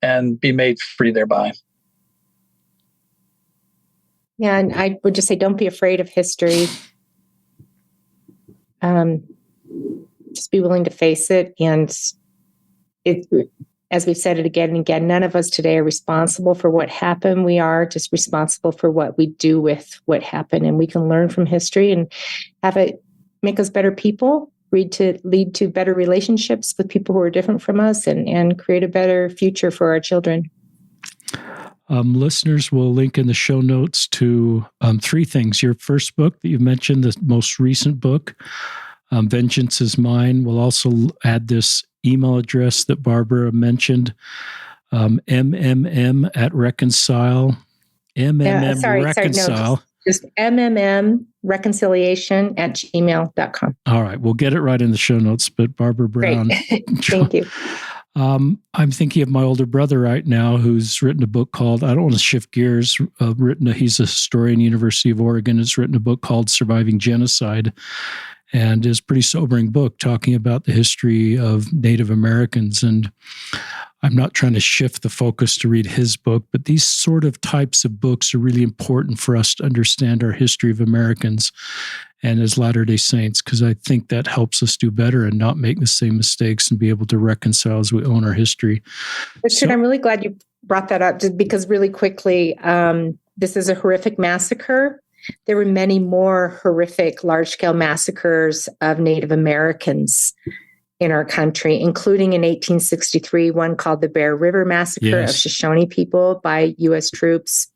and be made free thereby. Yeah, and I would just say don't be afraid of history. Just be willing to face it. And as we've said it again and again, none of us today are responsible for what happened. We are just responsible for what we do with what happened. And we can learn from history and have it make us better people, lead to better relationships with people who are different from us, and create a better future for our children. Listeners will link in the show notes to three things. Your first book that you mentioned, the most recent book, Vengeance is Mine. We'll also add this email address that Barbara mentioned, mmm@reconcile. Reconcile. Just mmmreconciliation@gmail.com. All right. We'll get it right in the show notes, but Barbara Brown. Thank you. I'm thinking of my older brother right now who's written a book called, I don't want to shift gears, he's a historian, University of Oregon, has written a book called Surviving Genocide, and is a pretty sobering book talking about the history of Native Americans. And I'm not trying to shift the focus to read his book, but these sort of types of books are really important for us to understand our history of Americans and as Latter-day Saints, because I think that helps us do better and not make the same mistakes and be able to reconcile as we own our history. Richard, I'm really glad you brought that up, just because really quickly, this is a horrific massacre. There were many more horrific large-scale massacres of Native Americans in our country, including in 1863, one called the Bear River Massacre of Shoshone people by U.S. troops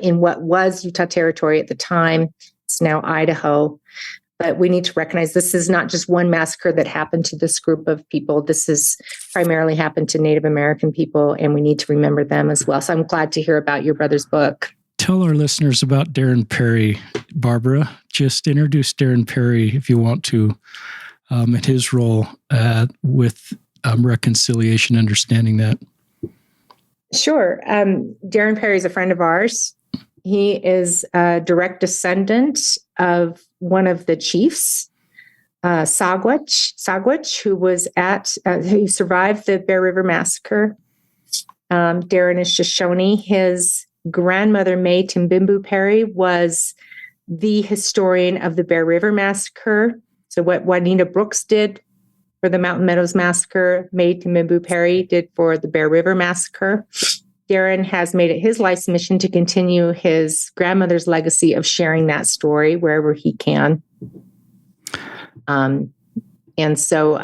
in what was Utah Territory at the time. It's now Idaho. But we need to recognize this is not just one massacre that happened to this group of people. This has primarily happened to Native American people, and we need to remember them as well. So I'm glad to hear about your brother's book. Tell our listeners about Darren Perry, Barbara. Just introduce Darren Perry, if you want to, and his role with reconciliation, understanding that. Sure. Darren Perry is a friend of ours. He is a direct descendant of one of the chiefs Sagwich, who survived the Bear River Massacre. Darren is Shoshone. His grandmother, May Timbimbu Perry, was the historian of the Bear River Massacre. So what Juanita Brooks did for the Mountain Meadows Massacre, May Timbimbu Perry did for the Bear River Massacre. Darren has made it his life's mission to continue his grandmother's legacy of sharing that story wherever he can. And so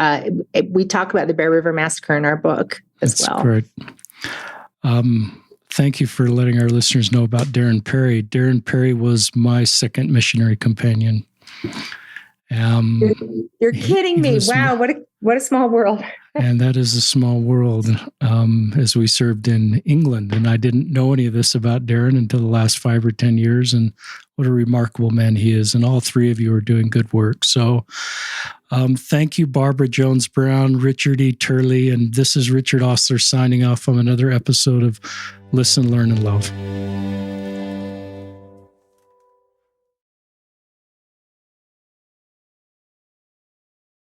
we talk about the Bear River Massacre in our book as well. That's great. Thank you for letting our listeners know about Darren Perry. Darren Perry was my second missionary companion. You're kidding me. Wow, what a small world. And that is a small world, as we served in England. And I didn't know any of this about Darren until the last 5 or 10 years. And what a remarkable man he is. And all three of you are doing good work. So thank you, Barbara Jones-Brown, Richard E. Turley. And this is Richard Ostler signing off from another episode of Listen, Learn, and Love.